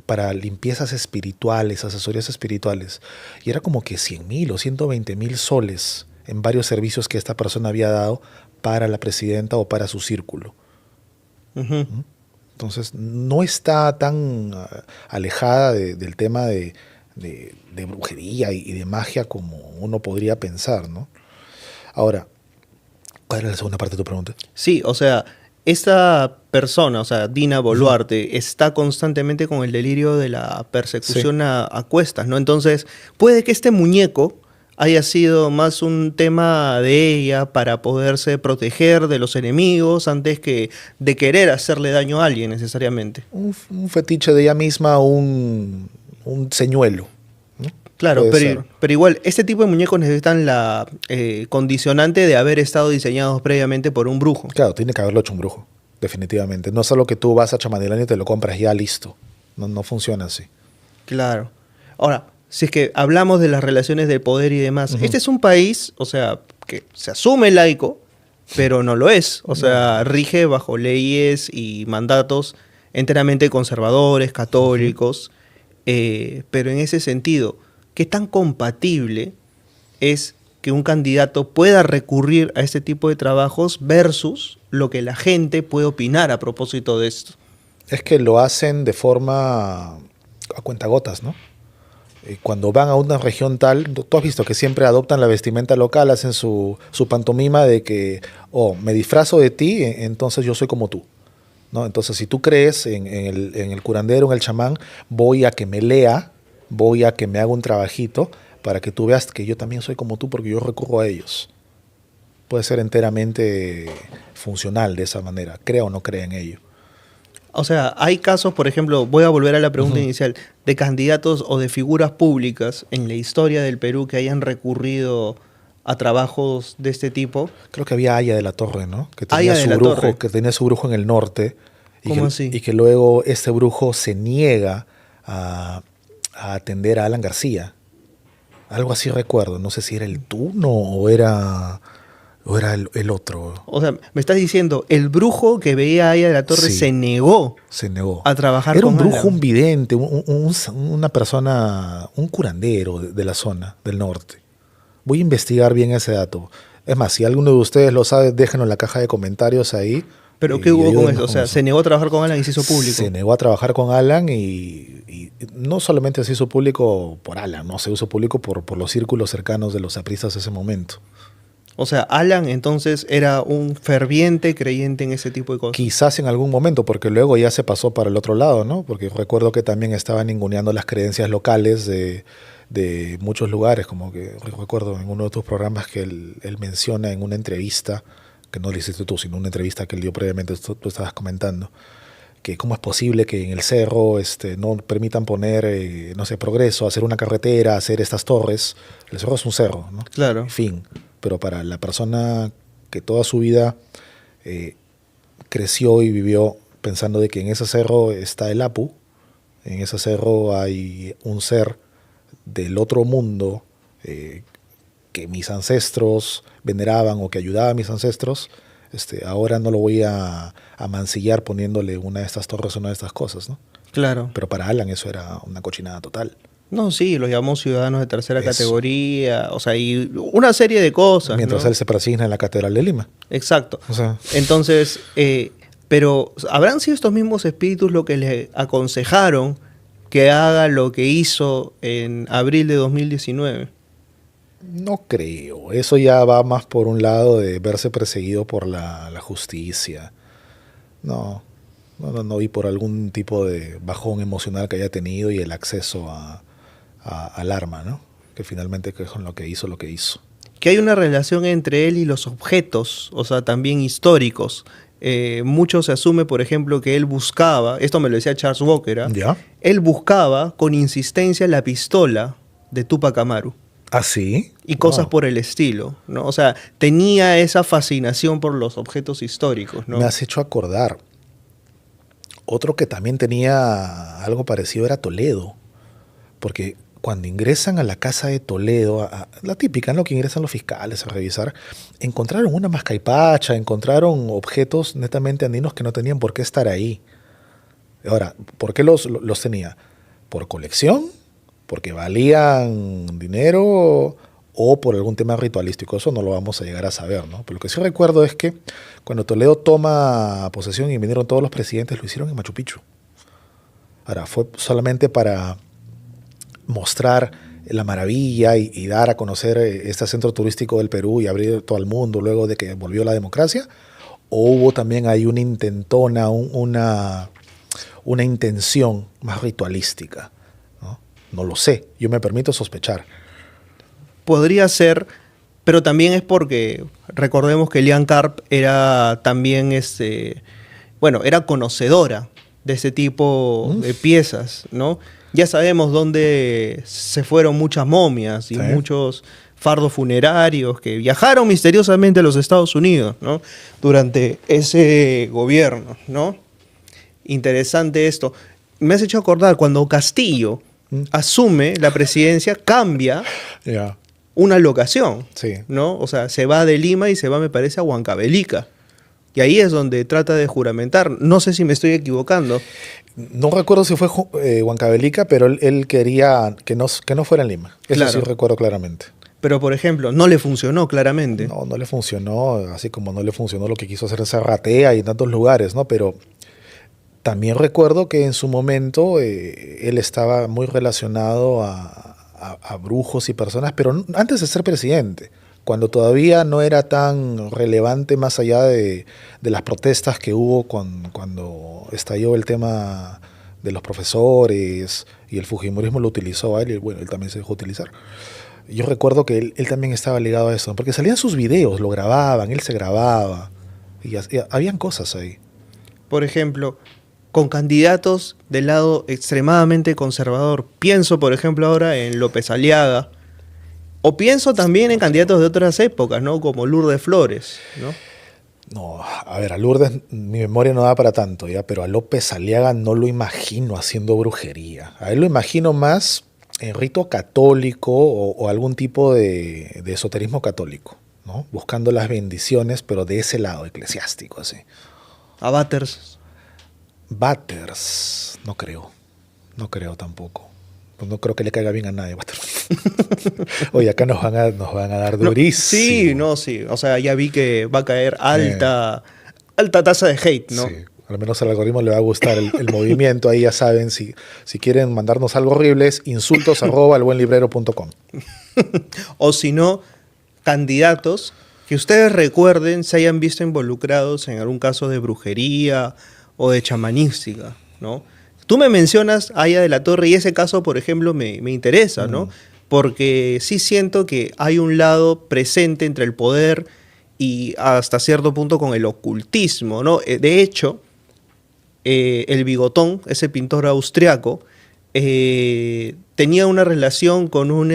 para limpiezas espirituales, asesorías espirituales. Y era como que 100.000 o 120.000 soles en varios servicios que esta persona había dado para la presidenta o para su círculo. Entonces, no está tan alejada del tema de brujería y de magia como uno podría pensar, ¿no? Ahora, ¿cuál era la segunda parte de tu pregunta? Sí, o sea, esta persona, o sea, Dina Boluarte, está constantemente con el delirio de la persecución a cuestas, ¿no? Entonces, puede que este muñeco haya sido más un tema de ella para poderse proteger de los enemigos antes que de querer hacerle daño a alguien necesariamente. Un fetiche de ella misma, un señuelo, ¿no? Claro, Puede pero igual, este tipo de muñecos necesitan la condicionante de haber estado diseñados previamente por un brujo. Claro, tiene que haberlo hecho un brujo, definitivamente. No solo que tú vas a Chamanilán y te lo compras ya listo. No funciona así. Claro. Ahora, si es que hablamos de las relaciones de poder y demás, este es un país, o sea, que se asume laico, pero no lo es. O sea, rige bajo leyes y mandatos enteramente conservadores, católicos, pero en ese sentido, ¿qué tan compatible es que un candidato pueda recurrir a este tipo de trabajos versus lo que la gente puede opinar a propósito de esto? Es que lo hacen de forma a cuentagotas, ¿no? Cuando van a una región tal, tú has visto que siempre adoptan la vestimenta local, hacen su pantomima de que, me disfrazo de ti, entonces yo soy como tú, ¿no? Entonces, si tú crees en el curandero, en el chamán, voy a que me lea, voy a que me haga un trabajito para que tú veas que yo también soy como tú porque yo recurro a ellos. Puede ser enteramente funcional de esa manera, crea o no crea en ello. O sea, hay casos, por ejemplo, voy a volver a la pregunta inicial, de candidatos o de figuras públicas en la historia del Perú que hayan recurrido a trabajos de este tipo. Creo que había Aya de la Torre, ¿no? Que Aya de la Torre. Que tenía su brujo en el norte. ¿Cómo así? Y que luego este brujo se niega a atender a Alan García. Algo así recuerdo. No sé si era el Tuno o era el otro. O sea, me estás diciendo, el brujo que veía a Aya de la Torre Sí, se negó a trabajar Era con un brujo, Alan. un vidente, una persona, un curandero de la zona del norte. Voy a investigar bien ese dato. Es más, si alguno de ustedes lo sabe, déjenlo en la caja de comentarios ahí. ¿Pero qué hubo con ayúdennos eso? O sea, se negó a trabajar con Alan y se hizo público. Se negó a trabajar con Alan y no solamente se hizo público por Alan, no se hizo público por los círculos cercanos de los apristas de ese momento. O sea, Alan entonces era un ferviente creyente en ese tipo de cosas. Quizás en algún momento, porque luego ya se pasó para el otro lado, ¿no? Porque recuerdo que también estaban ninguneando las creencias locales de muchos lugares, como que recuerdo en uno de tus programas que él menciona en una entrevista, que no le hiciste tú, sino una entrevista que él dio previamente, tú estabas comentando, que cómo es posible que en el cerro no permitan poner, no sé, progreso, hacer una carretera, hacer estas torres. El cerro es un cerro, ¿no? Claro. En fin, pero para la persona que toda su vida creció y vivió pensando de que en ese cerro está el Apu, en ese cerro hay un ser del otro mundo que mis ancestros veneraban o que ayudaba a mis ancestros, ahora no lo voy a mancillar poniéndole una de estas torres o una de estas cosas, ¿no? Claro. Pero para Alan eso era una cochinada total. No, sí, los llamamos ciudadanos de tercera categoría, o sea, y una serie de cosas. Mientras ¿no? él se persigna en la Catedral de Lima. Exacto. O sea, entonces, pero ¿habrán sido estos mismos espíritus lo que le aconsejaron que haga lo que hizo en abril de 2019? no creo. Eso ya va más por un lado de verse perseguido por la justicia. No, y por algún tipo de bajón emocional que haya tenido y el acceso al arma, ¿no? que finalmente que con lo que hizo, Que hay una relación entre él y los objetos, o sea, también históricos. Mucho se asume, por ejemplo, que él buscaba, esto me lo decía Charles Walker, ¿ah? ¿Ya? Él buscaba con insistencia la pistola de Tupac Amaru ¿Ah, sí? y cosas Wow. por el estilo, ¿no? O sea, tenía esa fascinación por los objetos históricos, ¿no? Me has hecho acordar. Otro que también tenía algo parecido era Toledo, porque cuando ingresan a la casa de Toledo, la típica, ¿no? Que ingresan los fiscales a revisar, encontraron una mascaipacha, encontraron objetos netamente andinos que no tenían por qué estar ahí. Ahora, ¿por qué los tenía? ¿Por colección? ¿Porque valían dinero? ¿O por algún tema ritualístico? Eso no lo vamos a llegar a saber, ¿no? Pero lo que sí recuerdo es que cuando Toledo toma posesión y vinieron todos los presidentes, lo hicieron en Machu Picchu. Ahora, fue solamente para mostrar la maravilla y dar a conocer este centro turístico del Perú y abrir todo al mundo luego de que volvió la democracia, o hubo también ahí una intentona, una intención más ritualística, ¿no? No lo sé, yo me permito sospechar. Podría ser, pero también es porque recordemos que Lian Karp era también era conocedora de ese tipo de piezas, ¿no? Ya sabemos dónde se fueron muchas momias y Sí. muchos fardos funerarios que viajaron misteriosamente a los Estados Unidos, ¿no? Durante ese gobierno, ¿no? Interesante esto. Me has hecho acordar cuando Castillo asume la presidencia, cambia Ya. una locación, Sí. ¿no? O sea, se va de Lima y se va, me parece, a Huancavelica. Y ahí es donde trata de juramentar. No sé si me estoy equivocando. No recuerdo si fue Huancavelica, pero él quería que no fuera en Lima. Eso Claro. sí recuerdo claramente. Pero, por ejemplo, no le funcionó claramente. No le funcionó, así como no le funcionó lo que quiso hacer en Zarratea y en tantos lugares, ¿no? Pero también recuerdo que en su momento él estaba muy relacionado a brujos y personas, pero antes de ser presidente, cuando todavía no era tan relevante más allá de las protestas que hubo cuando estalló el tema de los profesores y el fujimorismo lo utilizó a él y bueno, él también se dejó utilizar. Yo recuerdo que él también estaba ligado a eso, porque salían sus videos, lo grababan, él se grababa, y habían cosas ahí. Por ejemplo, con candidatos del lado extremadamente conservador. Pienso, por ejemplo, ahora en López Aliaga. O pienso también en candidatos de otras épocas, ¿no? Como Lourdes Flores, ¿no? No, a ver, a Lourdes mi memoria no da para tanto, ya, pero a López Aliaga no lo imagino haciendo brujería. A él lo imagino más en rito católico o algún tipo de esoterismo católico, ¿no? Buscando las bendiciones, pero de ese lado eclesiástico, así. A Batters. Batters, no creo tampoco. Pues no creo que le caiga bien a nadie, Batters. Oye, acá nos van a dar durísimo. Sí. O sea, ya vi que va a caer alta tasa de hate, ¿no? Sí, al menos al algoritmo le va a gustar el movimiento. Ahí ya saben, si quieren mandarnos algo horrible es insultos@elbuenlibrero.com. O si no, candidatos que ustedes recuerden se hayan visto involucrados en algún caso de brujería o de chamanística, ¿no? Tú me mencionas a Aya de la Torre y ese caso, por ejemplo, me interesa, ¿no? Porque sí siento que hay un lado presente entre el poder y hasta cierto punto con el ocultismo, ¿no? De hecho, el Bigotón, ese pintor austriaco, tenía una relación con un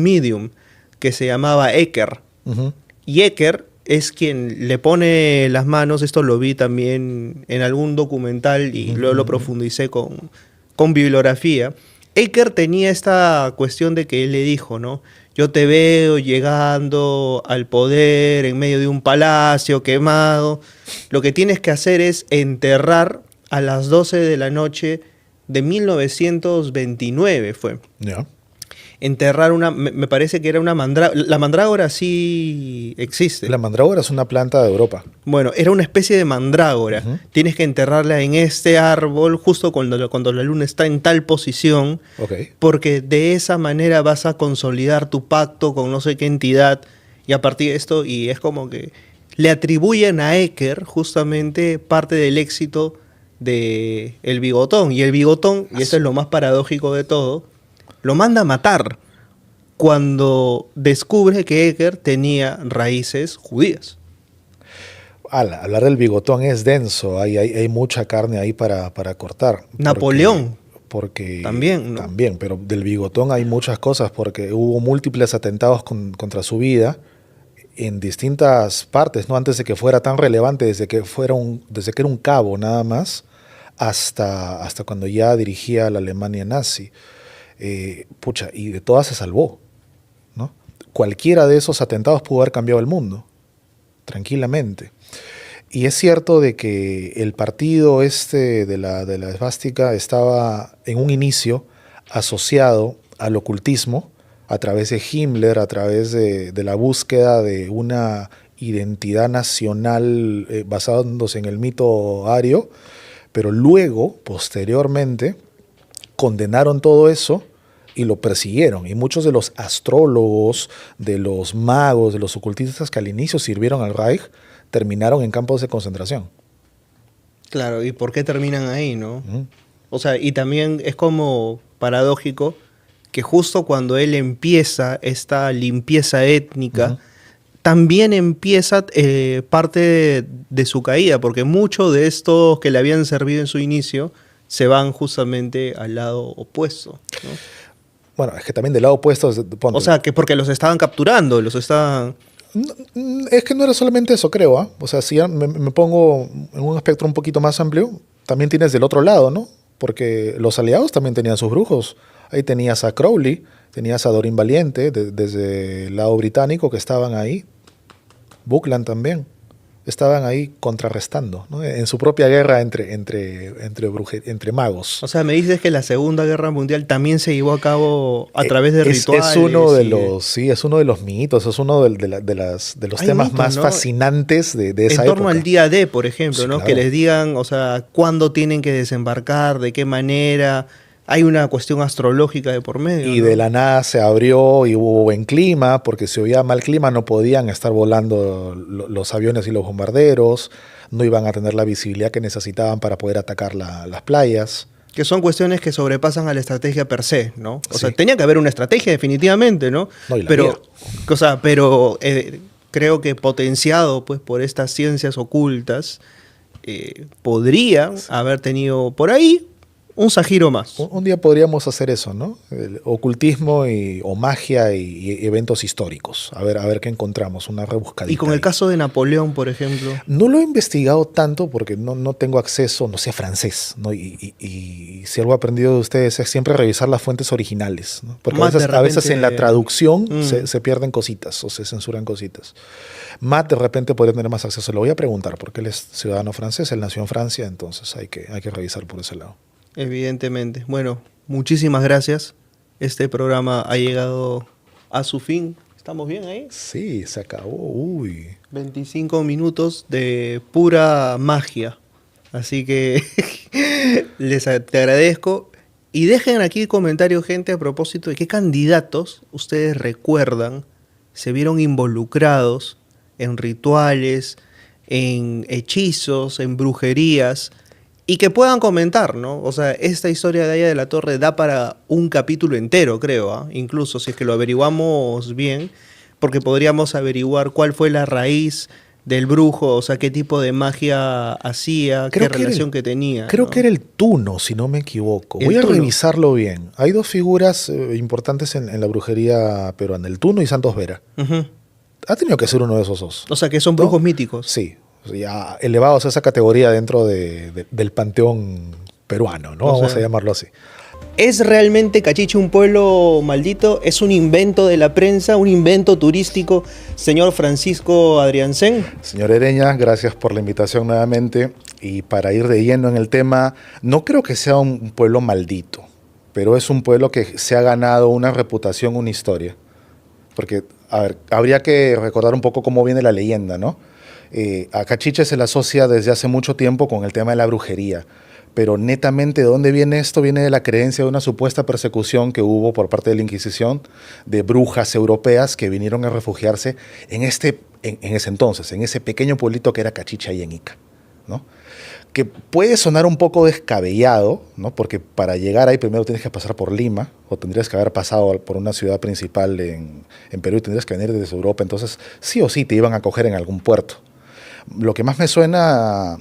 medium que se llamaba Ecker. Uh-huh. Y Ecker es quien le pone las manos, esto lo vi también en algún documental y luego lo profundicé con bibliografía. Ecker tenía esta cuestión de que él le dijo, ¿no? Yo te veo llegando al poder en medio de un palacio quemado. Lo que tienes que hacer es enterrar a las 12 de la noche de 1929 fue. Ya. Enterrar me parece que era una mandrágora. La mandrágora sí existe. La mandrágora es una planta de Europa. Bueno, era una especie de mandrágora. Uh-huh. Tienes que enterrarla en este árbol justo cuando la luna está en tal posición, Okay. porque de esa manera vas a consolidar tu pacto con no sé qué entidad y a partir de esto, y es como que le atribuyen a Ecker justamente parte del éxito de El Bigotón. Y el Bigotón, y esto es lo más paradójico de todo, lo manda a matar. cuando descubre que Edgar tenía raíces judías. Hablar del bigotón es denso, hay mucha carne ahí para cortar. Napoleón. Porque también, ¿no? También, pero del bigotón hay muchas cosas porque hubo múltiples atentados contra su vida en distintas partes, ¿no? Antes de que fuera tan relevante, desde que era un cabo nada más, hasta cuando ya dirigía la Alemania nazi. Y de todas se salvó, ¿no? Cualquiera de esos atentados pudo haber cambiado el mundo, tranquilamente. Y es cierto de que el partido de la esvástica estaba en un inicio asociado al ocultismo a través de Himmler, a través de la búsqueda de una identidad nacional basándose en el mito ario, pero luego, posteriormente, condenaron todo eso y lo persiguieron. Y muchos de los astrólogos, de los magos, de los ocultistas que al inicio sirvieron al Reich, terminaron en campos de concentración. Claro, ¿y por qué terminan ahí, no? O sea, y también es como paradójico que justo cuando él empieza esta limpieza étnica, también empieza parte de su caída, porque muchos de estos que le habían servido en su inicio se van justamente al lado opuesto, ¿no? Bueno, es que también del lado opuesto... O sea, que porque los estaban capturando, los estaban... Es que no era solamente eso, creo. ¿Eh? O sea, si ya me pongo en un espectro un poquito más amplio, también tienes del otro lado, ¿no? Porque los aliados también tenían sus brujos. Ahí tenías a Crowley, tenías a Dorin Valiente, desde el lado británico, que estaban ahí. Buckland también. Estaban ahí contrarrestando, ¿no? En su propia guerra entre magos. O sea, me dices que la Segunda Guerra Mundial también se llevó a cabo a través de rituales. Es uno de los mitos, es uno de los temas mitos, más ¿no? fascinantes de esa época. En torno al día D, por ejemplo, Sí, ¿no? claro. Que les digan, o sea, cuándo tienen que desembarcar, de qué manera. Hay una cuestión astrológica de por medio. Y ¿no? de la nada se abrió y hubo buen clima, porque si había mal clima no podían estar volando los aviones y los bombarderos, no iban a tener la visibilidad que necesitaban para poder atacar las playas. Que son cuestiones que sobrepasan a la estrategia per se, ¿no? O sea, Sí. tenía que haber una estrategia definitivamente, ¿no? No, y la pero, había. o sea, pero creo que potenciado pues por estas ciencias ocultas, podría haber tenido por ahí un Zahiro más. Un día podríamos hacer eso, ¿no? El ocultismo o magia y eventos históricos. A ver qué encontramos, una rebuscadita. Y con el ahí. caso de Napoleón, por ejemplo. No lo he investigado tanto porque no tengo acceso, no sé francés, ¿no? Y si algo he aprendido de ustedes es siempre revisar las fuentes originales, ¿no? Porque Matt, a veces de en la traducción repente- se pierden cositas o se censuran cositas. Matt de repente podría tener más acceso. Le voy a preguntar porque él es ciudadano francés, él nació en Francia, entonces hay que revisar por ese lado. Evidentemente. Bueno, muchísimas gracias. Este programa ha llegado a su fin. ¿Estamos bien ahí? Sí, se acabó. Uy. 25 minutos de pura magia. Así que te agradezco. Y dejen aquí comentarios, gente, a propósito de qué candidatos ustedes recuerdan se vieron involucrados en rituales, en hechizos, en brujerías, y que puedan comentar, ¿no? O sea, esta historia de Aya de la Torre da para un capítulo entero, creo, ¿ah? Incluso si es que lo averiguamos bien, porque podríamos averiguar cuál fue la raíz del brujo, o sea, qué tipo de magia hacía, qué relación que tenía. Creo ¿no? que era el Tuno, si no me equivoco. El Voy a Tuno. revisarlo bien. Hay dos figuras importantes en la brujería peruana, el Tuno y Santos Vera. Ujú. Ha tenido que ser uno de esos dos. O sea, que son brujos míticos. Sí, o sea, ya elevados a esa categoría dentro del panteón peruano, ¿no? O Vamos sea, a llamarlo así. ¿Es realmente Cachiche un pueblo maldito? ¿Es un invento de la prensa, un invento turístico, señor Francisco Adriancén? Señor Ereña, gracias por la invitación nuevamente. Y para ir de lleno en el tema, no creo que sea un pueblo maldito, pero es un pueblo que se ha ganado una reputación, una historia. Porque, a ver, habría que recordar un poco cómo viene la leyenda, ¿no? A Cachiche se le asocia desde hace mucho tiempo con el tema de la brujería. Pero netamente, ¿de dónde viene esto? Viene de la creencia de una supuesta persecución que hubo por parte de la Inquisición de brujas europeas que vinieron a refugiarse en ese entonces, en ese pequeño pueblito que era Cachiche ahí en Ica, ¿no? que puede sonar un poco descabellado, ¿no? Porque para llegar ahí primero tienes que pasar por Lima, o tendrías que haber pasado por una ciudad principal en Perú y tendrías que venir desde Europa, entonces sí o sí te iban a coger en algún puerto. Lo que más me suena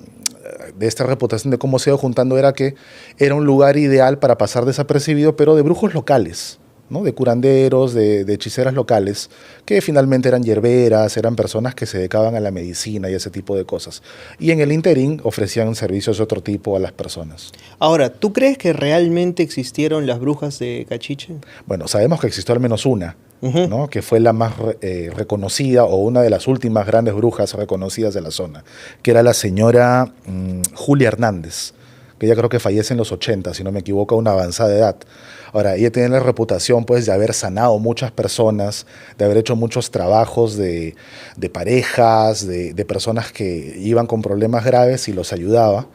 de esta reputación de cómo se iba juntando era que era un lugar ideal para pasar desapercibido, pero de brujos locales, ¿no? De curanderos, de hechiceras locales, que finalmente eran hierberas, eran personas que se dedicaban a la medicina y ese tipo de cosas. Y en el interín ofrecían servicios de otro tipo a las personas. Ahora, ¿tú crees que realmente existieron las brujas de Cachiche? Bueno, sabemos que existió al menos una, Ujú. ¿no? Que fue la más reconocida o una de las últimas grandes brujas reconocidas de la zona, que era la señora Julia Hernández, que ya creo que fallece en los 80, si no me equivoco, a una avanzada edad. Ahora, ella tiene la reputación pues, de haber sanado muchas personas, de haber hecho muchos trabajos de parejas, de personas que iban con problemas graves y los ayudaba,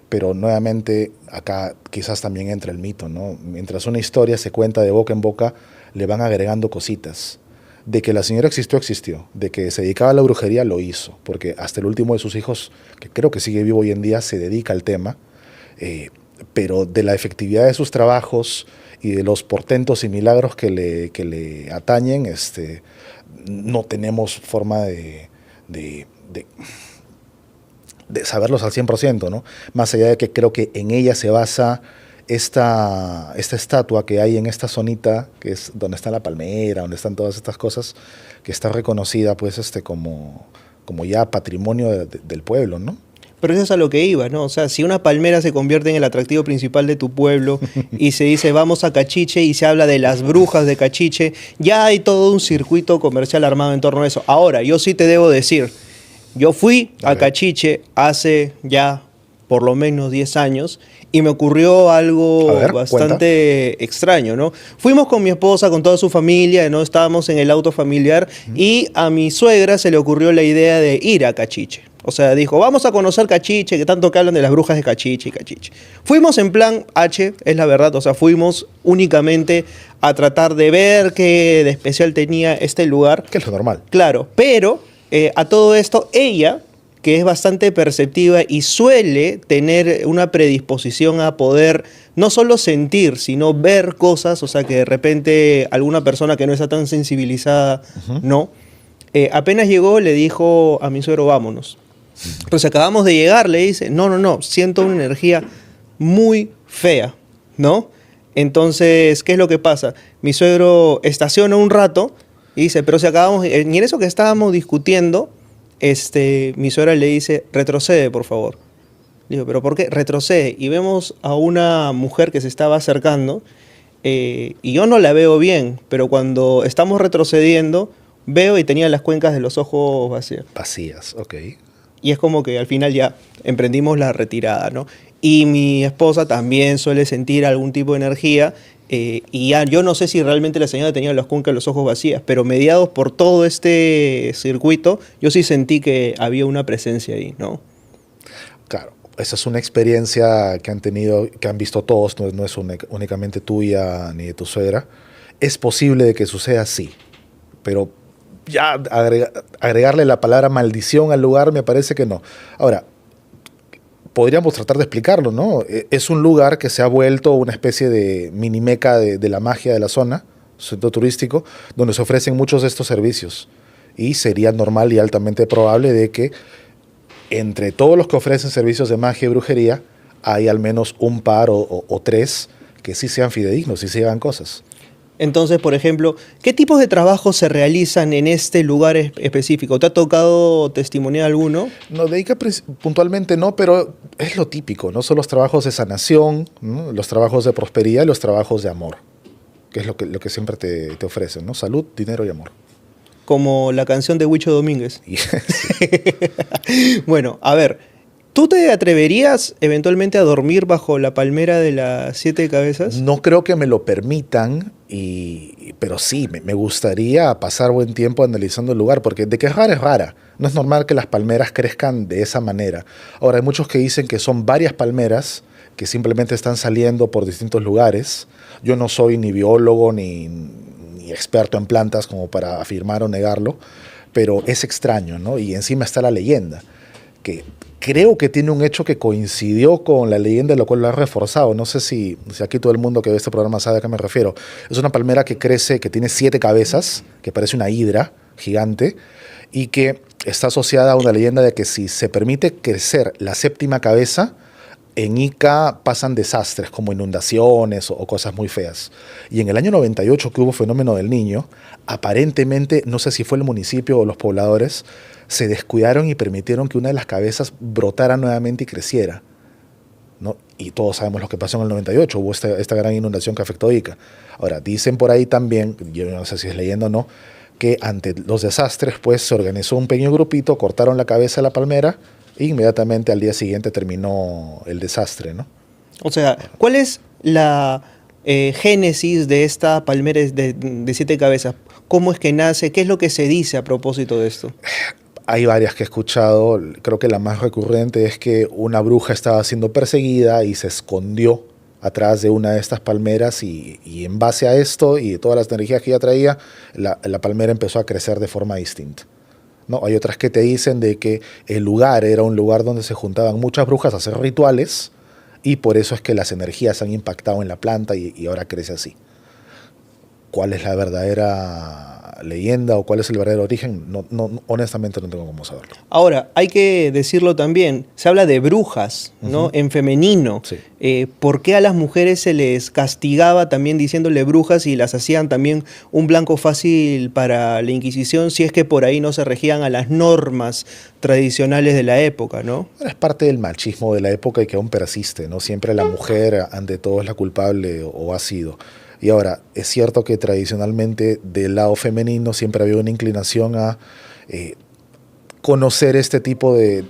pero nuevamente acá quizás también entra el mito, ¿no? Mientras una historia se cuenta de boca en boca, le van agregando cositas. De que la señora existió, existió. De que se dedicaba a la brujería, lo hizo. Porque hasta el último de sus hijos, que creo que sigue vivo hoy en día, se dedica al tema. Pero de la efectividad de sus trabajos y de los portentos y milagros que le atañen, no tenemos forma de saberlos al 100%, ¿no? Más allá de que creo que en ella se basa esta estatua que hay en esta zonita, que es donde está la palmera, donde están todas estas cosas, que está reconocida pues como ya patrimonio del pueblo, ¿no? Pero eso es a lo que iba, ¿no? O sea, si una palmera se convierte en el atractivo principal de tu pueblo y se dice vamos a Cachiche y se habla de las brujas de Cachiche, ya hay todo un circuito comercial armado en torno a eso. Ahora, yo sí te debo decir, yo fui a Cachiche hace ya por lo menos 10 años y me ocurrió algo bastante extraño, ¿no? Fuimos con mi esposa, con toda su familia, ¿no? Estábamos en el auto familiar y a mi suegra se le ocurrió la idea de ir a Cachiche. O sea, dijo, vamos a conocer Cachiche, que tanto que hablan de las brujas de Cachiche y Cachiche. Fuimos en plan H, es la verdad, o sea, fuimos únicamente a tratar de ver qué de especial tenía este lugar. Que es lo normal. Claro, pero a todo esto, ella, que es bastante perceptiva y suele tener una predisposición a poder no solo sentir, sino ver cosas, o sea, que de repente alguna persona que no está tan sensibilizada, no. Apenas llegó, le dijo a mi suegro, vámonos. Pues acabamos de llegar, le dice, no, siento una energía muy fea, ¿no? Entonces, ¿qué es lo que pasa? Mi suegro estaciona un rato y dice, pero si acabamos, y en eso que estábamos discutiendo, mi suegra le dice, retrocede, por favor. Le digo, ¿pero por qué? Retrocede. Y vemos a una mujer que se estaba acercando y yo no la veo bien, pero cuando estamos retrocediendo, veo y tenía las cuencas de los ojos vacías. Vacías, ok. Y es como que al final ya emprendimos la retirada, ¿no? Y mi esposa también suele sentir algún tipo de energía y ya yo no sé si realmente la señora tenía las cuencas de los ojos vacías, pero mediados por todo este circuito, yo sí sentí que había una presencia ahí, ¿no? Claro, esa es una experiencia que han tenido, que han visto todos, no es únicamente tuya ni de tu suegra. Es posible de que suceda, sí, pero ya agregarle la palabra maldición al lugar me parece que no. Ahora, podríamos tratar de explicarlo, ¿no? Es un lugar que se ha vuelto una especie de mini meca de la magia de la zona, centro turístico, donde se ofrecen muchos de estos servicios. Y sería normal y altamente probable de que entre todos los que ofrecen servicios de magia y brujería, hay al menos un par o tres que sí sean fidedignos y sí hagan cosas. Entonces, por ejemplo, ¿qué tipos de trabajos se realizan en este lugar específico? ¿Te ha tocado testimoniar alguno? No, de ahí que puntualmente no, pero es lo típico, ¿no? Son los trabajos de sanación, ¿no? Los trabajos de prosperidad y los trabajos de amor, que es lo que siempre te ofrecen, ¿no? Salud, dinero y amor. Como la canción de Huicho Domínguez. Sí. Bueno, a ver, ¿tú te atreverías eventualmente a dormir bajo la palmera de las 7 cabezas? No creo que me lo permitan, pero sí, me gustaría pasar buen tiempo analizando el lugar, porque de que es rara, es rara. No es normal que las palmeras crezcan de esa manera. Ahora, hay muchos que dicen que son varias palmeras que simplemente están saliendo por distintos lugares. Yo no soy ni biólogo ni experto en plantas como para afirmar o negarlo, pero es extraño, ¿no? Y encima está la leyenda, que creo que tiene un hecho que coincidió con la leyenda, lo cual lo ha reforzado. No sé si aquí todo el mundo que ve este programa sabe a qué me refiero. Es una palmera que crece, que tiene 7 cabezas, que parece una hidra gigante, y que está asociada a una leyenda de que si se permite crecer la 7ª cabeza, en Ica pasan desastres como inundaciones o cosas muy feas. Y en el año 98, que hubo fenómeno del Niño, aparentemente, no sé si fue el municipio o los pobladores, se descuidaron y permitieron que una de las cabezas brotara nuevamente y creciera, ¿no? Y todos sabemos lo que pasó en el 98, hubo esta gran inundación que afectó a Ica. Ahora, dicen por ahí también, yo no sé si es leyenda o no, que ante los desastres pues se organizó un pequeño grupito, cortaron la cabeza de la palmera e inmediatamente al día siguiente terminó el desastre, ¿no? O sea, ¿cuál es la génesis de esta palmera de 7 cabezas? ¿Cómo es que nace? ¿Qué es lo que se dice a propósito de esto? Hay varias que he escuchado, creo que la más recurrente es que una bruja estaba siendo perseguida y se escondió atrás de una de estas palmeras y en base a esto y todas las energías que ella traía, la palmera empezó a crecer de forma distinta, ¿no? Hay otras que te dicen de que el lugar era un lugar donde se juntaban muchas brujas a hacer rituales y por eso es que las energías han impactado en la planta y ahora crece así. ¿Cuál es la verdadera leyenda o cuál es el verdadero origen? Honestamente no tengo cómo saberlo. Ahora, hay que decirlo también, se habla de brujas, ¿no? En femenino. Sí. ¿Por qué a las mujeres se les castigaba también diciéndole brujas y las hacían también un blanco fácil para la Inquisición si es que por ahí no se regían a las normas tradicionales de la época, ¿no? Es parte del machismo de la época y que aún persiste, ¿no? Siempre la mujer ante todo es la culpable o ha sido. Y ahora, es cierto que tradicionalmente del lado femenino siempre había una inclinación a conocer este tipo de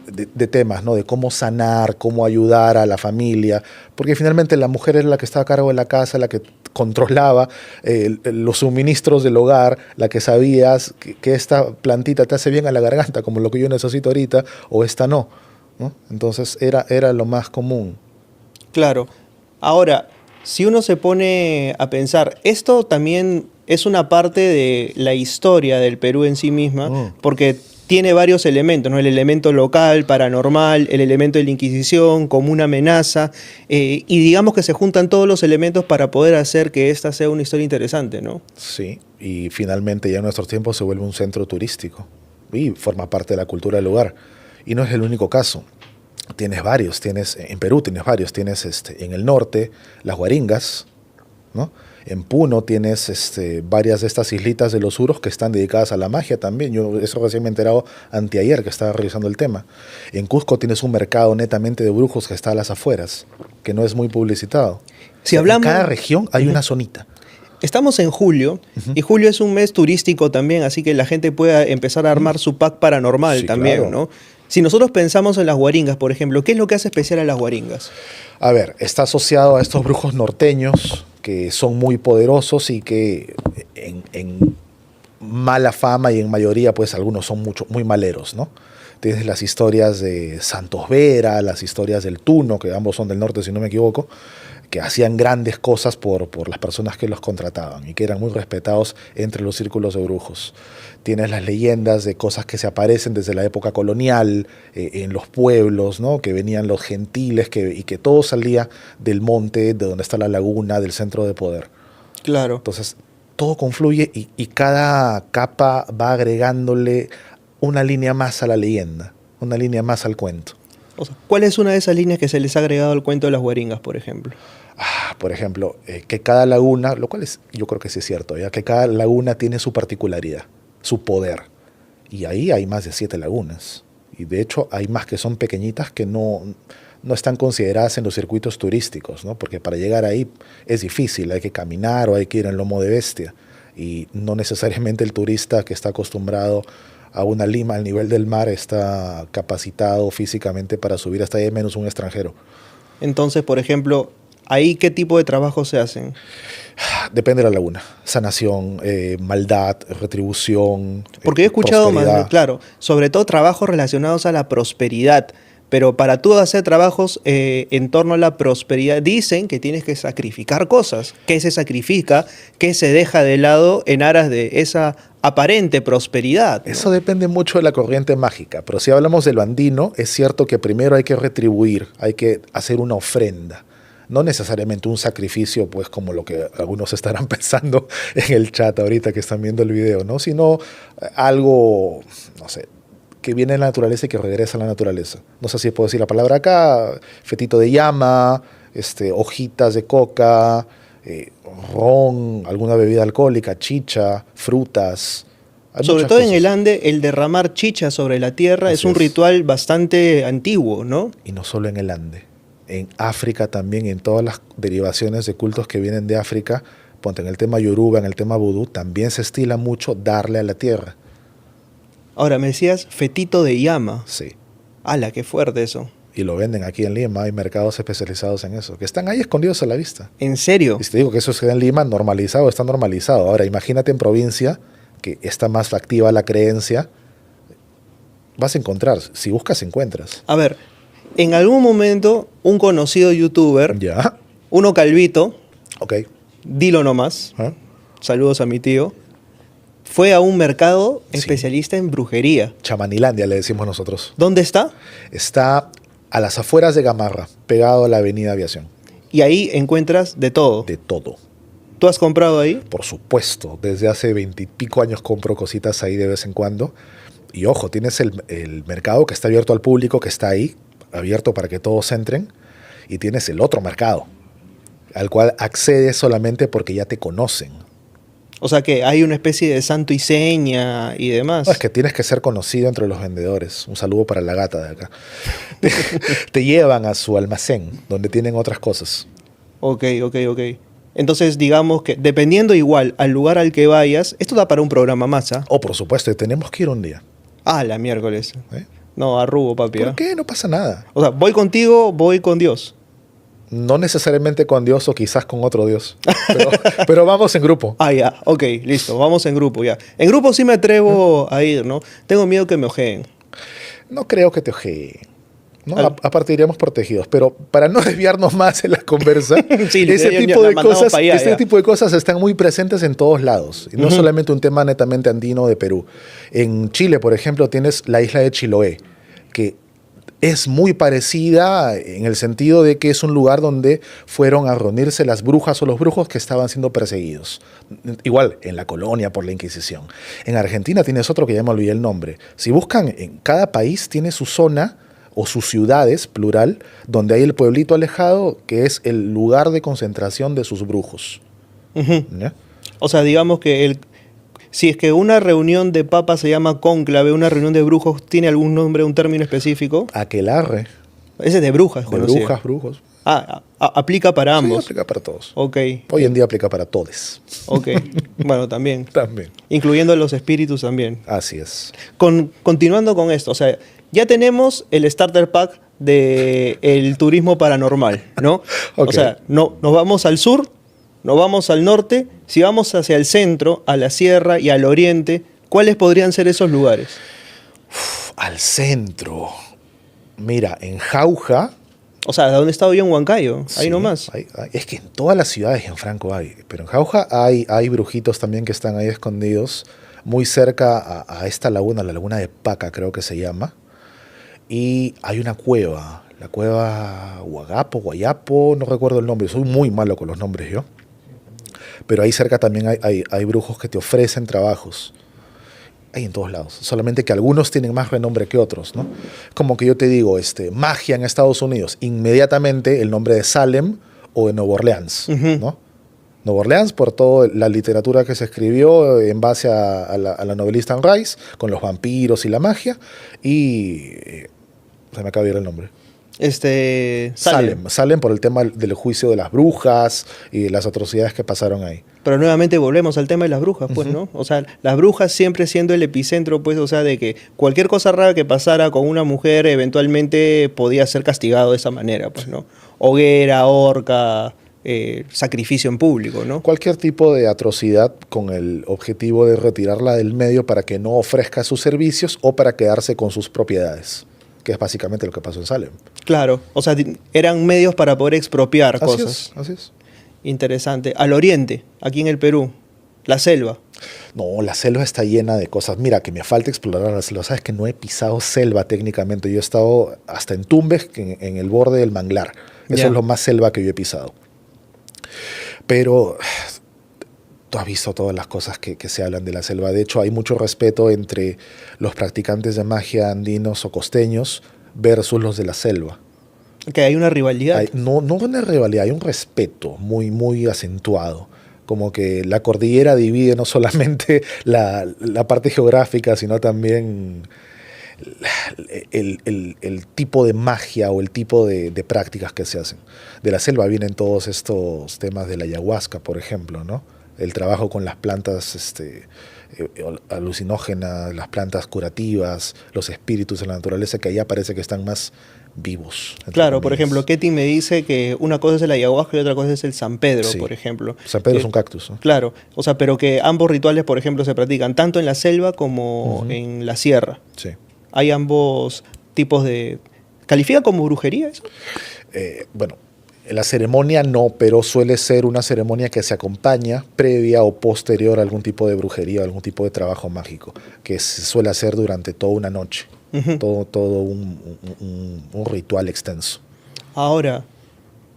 temas, ¿no? De cómo sanar, cómo ayudar a la familia, porque finalmente la mujer era la que estaba a cargo de la casa, la que controlaba los suministros del hogar, la que sabías que esta plantita te hace bien a la garganta, como lo que yo necesito ahorita, o esta no, ¿no? Entonces era lo más común. Claro. Ahora, si uno se pone a pensar, esto también es una parte de la historia del Perú en sí misma, porque tiene varios elementos, ¿no? El elemento local, paranormal, el elemento de la Inquisición, como una amenaza, y digamos que se juntan todos los elementos para poder hacer que esta sea una historia interesante, ¿no? Sí, y finalmente ya en nuestros tiempos se vuelve un centro turístico y forma parte de la cultura del lugar. Y no es el único caso. Tienes varios, en Perú tienes varios, tienes en el norte las Huaringas, ¿no? En Puno tienes varias de estas islitas de los Uros que están dedicadas a la magia también. Yo eso recién me he enterado anteayer que estaba revisando el tema. En Cusco tienes un mercado netamente de brujos que está a las afueras, que no es muy publicitado. Si hablamos, en cada región hay una zonita. Estamos en julio, y julio es un mes turístico también, así que la gente puede empezar a armar su pack paranormal también, claro, ¿no? Si nosotros pensamos en las Huaringas, por ejemplo, ¿qué es lo que hace especial a las Huaringas? A ver, está asociado a estos brujos norteños que son muy poderosos y que en mala fama y en mayoría pues algunos son muy maleros, ¿no? Tienes las historias de Santos Vera, las historias del Tuno, que ambos son del norte si no me equivoco, que hacían grandes cosas por las personas que los contrataban y que eran muy respetados entre los círculos de brujos. Tienes las leyendas de cosas que se aparecen desde la época colonial, en los pueblos, ¿no? Que venían los gentiles y que todo salía del monte, de donde está la laguna, del centro de poder. Claro. Entonces, todo confluye y cada capa va agregándole una línea más a la leyenda, una línea más al cuento. O sea, ¿cuál es una de esas líneas que se les ha agregado al cuento de las Huaringas, por ejemplo? Por ejemplo, que cada laguna, lo cual yo creo que sí es cierto, ya que cada laguna tiene su particularidad, su poder. Y ahí hay más de 7 lagunas. Y de hecho hay más que son pequeñitas que no están consideradas en los circuitos turísticos, ¿no? Porque para llegar ahí es difícil, hay que caminar o hay que ir en lomo de bestia. Y no necesariamente el turista que está acostumbrado a una Lima al nivel del mar está capacitado físicamente para subir hasta ahí, menos un extranjero. Entonces, por ejemplo, ¿ahí qué tipo de trabajo se hacen? Depende de la laguna. Sanación, maldad, retribución. Porque he escuchado más, claro, sobre todo trabajos relacionados a la prosperidad. pero para tú hacer trabajos en torno a la prosperidad, dicen que tienes que sacrificar cosas. ¿Qué se sacrifica? ¿Qué se deja de lado en aras de esa aparente prosperidad, ¿no? Eso depende mucho de la corriente mágica, pero si hablamos de lo andino, es cierto que primero hay que retribuir, hay que hacer una ofrenda. No necesariamente un sacrificio, pues como lo que algunos estarán pensando en el chat ahorita que están viendo el video, ¿no? Sino algo, no sé, que viene de la naturaleza y que regresa a la naturaleza. No sé si puedo decir la palabra acá, fetito de llama, hojitas de coca, ron, alguna bebida alcohólica, chicha, frutas. Hay Sobre muchas todo en cosas. el Ande, el derramar chicha sobre la tierra es Así un es. ritual bastante antiguo, ¿no? Y no solo en el Ande. En África también, en todas las derivaciones de cultos que vienen de África, ponte en el tema yoruba, en el tema vudú, también se estila mucho darle a la tierra. Ahora, me decías fetito de llama. Sí. ¡Hala, qué fuerte eso! Y lo venden aquí en Lima, hay mercados especializados en eso, que están ahí escondidos a la vista. ¿En serio? Y si te digo que eso se da en Lima, normalizado, está normalizado. Ahora, imagínate en provincia, que está más activa la creencia, vas a encontrar, si buscas, encuentras. A ver, en algún momento un conocido youtuber, Ya, uno calvito, ok. dilo nomás, ¿Ah? saludos a mi tío, fue a un mercado Sí. especialista en brujería. Chamanilandia le decimos nosotros. ¿Dónde está? Está a las afueras de Gamarra, pegado a la avenida Aviación. Y ahí encuentras de todo. De todo. ¿Tú has comprado ahí? Por supuesto, desde hace 20 y pico años compro cositas ahí de vez en cuando. Y ojo, tienes el mercado que está abierto al público, que está ahí, abierto para que todos entren. Y tienes el otro mercado, al cual accedes solamente porque ya te conocen. O sea que hay una especie de santo y seña y demás. No, es que tienes que ser conocido entre los vendedores. Un saludo para la gata de acá. Te llevan a su almacén, donde tienen otras cosas. Ok. Entonces, digamos que dependiendo igual al lugar al que vayas, esto da para un programa más, ¿ah? Oh, por supuesto, tenemos que ir un día. Ah, la miércoles. ¿Eh? No, arrugo, papi. ¿ah? ¿Por qué? No pasa nada. O sea, voy contigo, voy con Dios. No necesariamente con Dios o quizás con otro Dios. Pero vamos en grupo. Ah, ya, ok, listo, vamos en grupo, ya. En grupo sí me atrevo a ir, ¿no? Tengo miedo que me ojeen. No creo que te ojeen. ¿No? Al- Aparte iríamos protegidos. Pero para no desviarnos más en la conversa, Sí, ese ya tipo la de mandamos cosas, pa' allá, este ya. tipo de cosas están muy presentes en todos lados. Y no Ujú. solamente un tema netamente andino de Perú. En Chile, por ejemplo, tienes la isla de Chiloé, que es muy parecida en el sentido de que es un lugar donde fueron a reunirse las brujas o los brujos que estaban siendo perseguidos. Igual, en la colonia por la Inquisición. En Argentina tienes otro que ya me olvidé el nombre. Si buscan, en cada país tiene su zona o sus ciudades, plural, donde hay el pueblito alejado que es el lugar de concentración de sus brujos. Ujú. ¿Ya? O sea, digamos que si es que una reunión de papas se llama cónclave, una reunión de brujos tiene algún nombre, un término específico. Aquelarre, Ese es de brujas, de conocido. brujas, brujos. Ah, aplica para Sí, ambos. aplica para todos. Ok, Hoy en día aplica para todos. ok. Bueno, también. También. Incluyendo los espíritus también. Así es. Continuando con esto, o sea, ya tenemos el starter pack del turismo paranormal, ¿no? Ok. O sea, no, nos vamos al sur, nos vamos al norte, si vamos hacia el centro, a la sierra y al oriente, ¿cuáles podrían ser esos lugares? Al centro. Mira, en Jauja. O sea, ¿de dónde estaba yo en Huancayo? Ahí sí, nomás. es que en todas las ciudades en Franco hay. Pero en Jauja hay brujitos también que están ahí escondidos. Muy cerca a esta laguna, la laguna de Paca creo que se llama. Y hay una cueva. La cueva Guayapo, no recuerdo el nombre. Soy muy malo con los nombres yo. Pero ahí cerca también hay brujos que te ofrecen trabajos. Hay en todos lados. Solamente que algunos tienen más renombre que otros, ¿no? Como que yo te digo, magia en Estados Unidos. Inmediatamente el nombre de Salem o de Nueva Orleans, Ujú. ¿no? Nueva Orleans por toda la literatura que se escribió en base a la novelista Anne Rice, con los vampiros y la magia. Y se me acaba de ir el nombre. Salem por el tema del juicio de las brujas y de las atrocidades que pasaron ahí. Pero nuevamente volvemos al tema de las brujas, pues, ¿no? O sea, las brujas siempre siendo el epicentro, pues, o sea, de que cualquier cosa rara que pasara con una mujer eventualmente podía ser castigado de esa manera, pues, ¿no? Hoguera, horca, sacrificio en público, ¿no? Cualquier tipo de atrocidad con el objetivo de retirarla del medio para que no ofrezca sus servicios o para quedarse con sus propiedades. que es básicamente lo que pasó en Salem. Claro, o sea, eran medios para poder expropiar Así cosas. así es. Interesante. Al oriente, aquí en el Perú, la selva. No, la selva está llena de cosas. Mira, que me falta explorar la selva. Sabes que no he pisado selva técnicamente. Yo he estado hasta en Tumbes, en el borde del manglar. Eso Ya. es lo más selva que yo he pisado. Pero tú has visto todas las cosas que se hablan de la selva. De hecho, hay mucho respeto entre los practicantes de magia andinos o costeños versus los de la selva. Que hay una rivalidad. No una rivalidad, hay un respeto muy, muy acentuado. Como que la cordillera divide no solamente la parte geográfica, sino también el tipo de magia o el tipo de prácticas que se hacen. De la selva vienen todos estos temas de la ayahuasca, por ejemplo, ¿no? El trabajo con las plantas alucinógenas, las plantas curativas, los espíritus de la naturaleza, que allá parece que están más vivos. Claro, por ejemplo, Ketty me dice que una cosa es el ayahuasca y otra cosa es el San Pedro, Sí. por ejemplo. San Pedro es un cactus, ¿no? Claro, o sea, pero que ambos rituales, por ejemplo, se practican tanto en la selva como en la sierra. Sí. Hay ambos tipos de... ¿Califica como brujería eso? Bueno, la ceremonia no, pero suele ser una ceremonia que se acompaña previa o posterior a algún tipo de brujería, algún tipo de trabajo mágico, que se suele hacer durante toda una noche. Todo un ritual extenso. Ahora,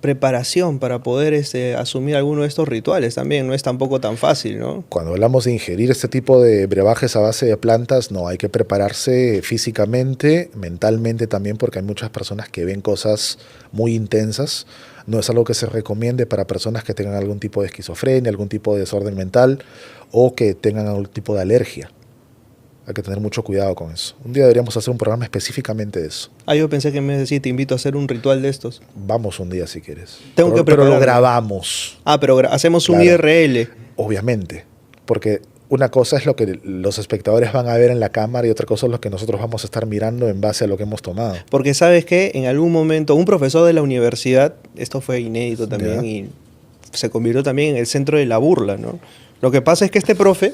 preparación para poder asumir alguno de estos rituales también no es tampoco tan fácil, ¿no? Cuando hablamos de ingerir este tipo de brebajes a base de plantas, no, hay que prepararse físicamente, mentalmente también, porque hay muchas personas que ven cosas muy intensas. No es algo que se recomiende para personas que tengan algún tipo de esquizofrenia, algún tipo de desorden mental o que tengan algún tipo de alergia. Hay que tener mucho cuidado con eso. Un día deberíamos hacer un programa específicamente de eso. Ah, yo pensé que me decía, te invito a hacer un ritual de estos. Vamos un día si quieres. Tengo que Pero lo prepararme. grabamos, Ah, pero hacemos un Claro. IRL. obviamente. Porque una cosa es lo que los espectadores van a ver en la cámara y otra cosa es lo que nosotros vamos a estar mirando en base a lo que hemos tomado. Porque sabes que en algún momento un profesor de la universidad, esto fue inédito también Ya. y se convirtió también en el centro de la burla, ¿no? Lo que pasa es que este profe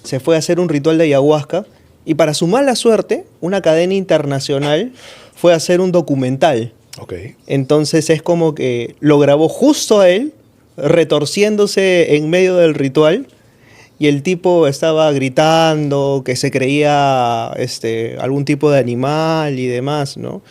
se fue a hacer un ritual de ayahuasca y para su mala suerte, una cadena internacional fue a hacer un documental. Ok. Entonces es como que lo grabó justo a él, retorciéndose en medio del ritual, y el tipo estaba gritando que se creía algún tipo de animal y demás, ¿no?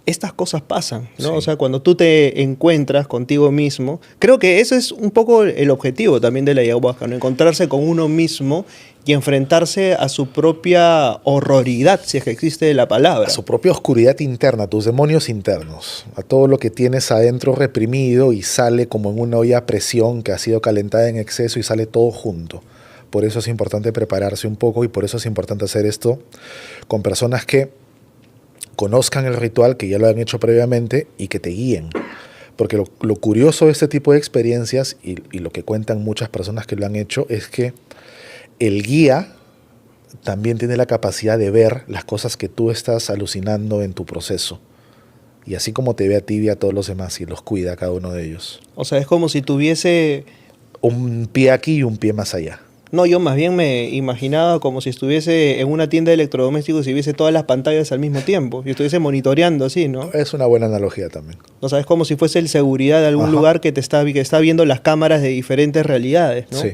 Estas cosas pasan, ¿no? Sí. O sea, cuando tú te encuentras contigo mismo, creo que ese es un poco el objetivo también de la ayahuasca, ¿no? Encontrarse con uno mismo y enfrentarse a su propia horroridad, si es que existe la palabra. A su propia oscuridad interna, a tus demonios internos, a todo lo que tienes adentro reprimido y sale como en una olla a presión que ha sido calentada en exceso y sale todo junto. Por eso es importante prepararse un poco y por eso es importante hacer esto con personas que conozcan el ritual, que ya lo han hecho previamente y que te guíen. Porque lo curioso de este tipo de experiencias y lo que cuentan muchas personas que lo han hecho es que el guía también tiene la capacidad de ver las cosas que tú estás alucinando en tu proceso. Y así como te ve a ti, ve a todos los demás y los cuida a cada uno de ellos. O sea, es como si tuviese... Un pie aquí y un pie más allá. No, yo más bien me imaginaba como si estuviese en una tienda de electrodomésticos y viese todas las pantallas al mismo tiempo y estuviese monitoreando así, ¿no? Es una buena analogía también. O sea, es como si fuese el seguridad de algún Ajá. lugar que está viendo las cámaras de diferentes realidades, ¿no? Sí.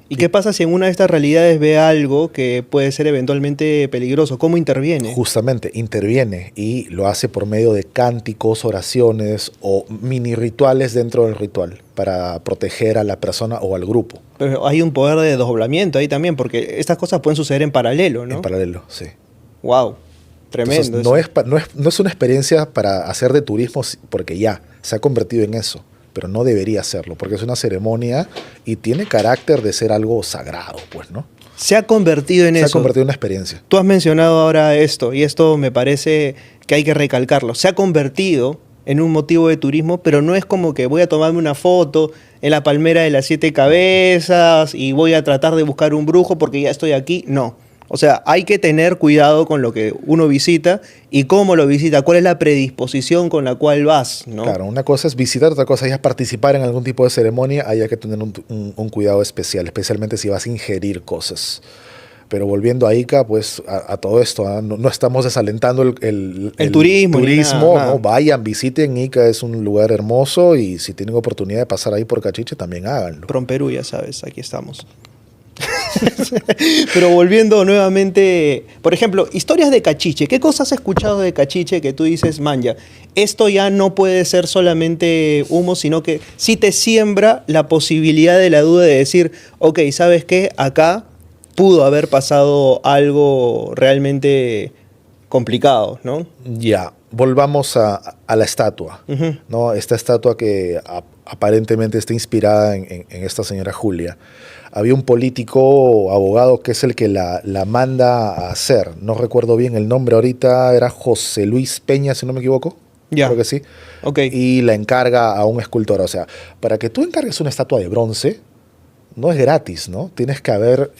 ¿Y qué pasa si en una de estas realidades ve algo que puede ser eventualmente peligroso? ¿Cómo interviene? Justamente, interviene y lo hace por medio de cánticos, oraciones o mini rituales dentro del ritual para proteger a la persona o al grupo. Pero hay un poder de desdoblamiento ahí también, porque estas cosas pueden suceder en paralelo, ¿no? En paralelo, sí. Wow, tremendo. Entonces, no eso. no es una experiencia para hacer de turismo porque ya se ha convertido en eso, pero no debería serlo, porque es una ceremonia y tiene carácter de ser algo sagrado, pues, ¿no? Se ha convertido en Se ha eso. convertido en una experiencia. Tú has mencionado ahora esto, y esto me parece que hay que recalcarlo. Se ha convertido en un motivo de turismo, pero no es como que voy a tomarme una foto en la palmera de las 7 cabezas y voy a tratar de buscar un brujo porque ya estoy aquí. No. O sea, hay que tener cuidado con lo que uno visita y cómo lo visita, cuál es la predisposición con la cual vas, ¿no? Claro, una cosa es visitar, otra cosa es participar en algún tipo de ceremonia, ahí hay que tener un cuidado especial, especialmente si vas a ingerir cosas. Pero volviendo a Ica, pues a todo esto, no estamos desalentando El turismo, ni turismo, nada. ¿no? Vayan, visiten Ica, es un lugar hermoso y si tienen oportunidad de pasar ahí por Cachiche, también háganlo. Prom Perú, ya sabes, aquí estamos. Pero volviendo nuevamente, por ejemplo, historias de Cachiche. ¿Qué cosas has escuchado de Cachiche que tú dices, man, ya, esto ya no puede ser solamente humo, sino que sí te siembra la posibilidad de la duda de decir, ok, ¿sabes qué? Acá pudo haber pasado algo realmente complicado, ¿no? Ya, volvamos a la estatua, Ujú. ¿no? Esta estatua que aparentemente está inspirada en esta señora Julia. Había un político abogado que es el que la manda a hacer. No recuerdo bien el nombre ahorita, era José Luis Peña, si no me equivoco. Ya. Creo que sí. Ok. Y la encarga a un escultor. O sea, para que tú encargues una estatua de bronce, no es gratis, ¿no? Tienes que haber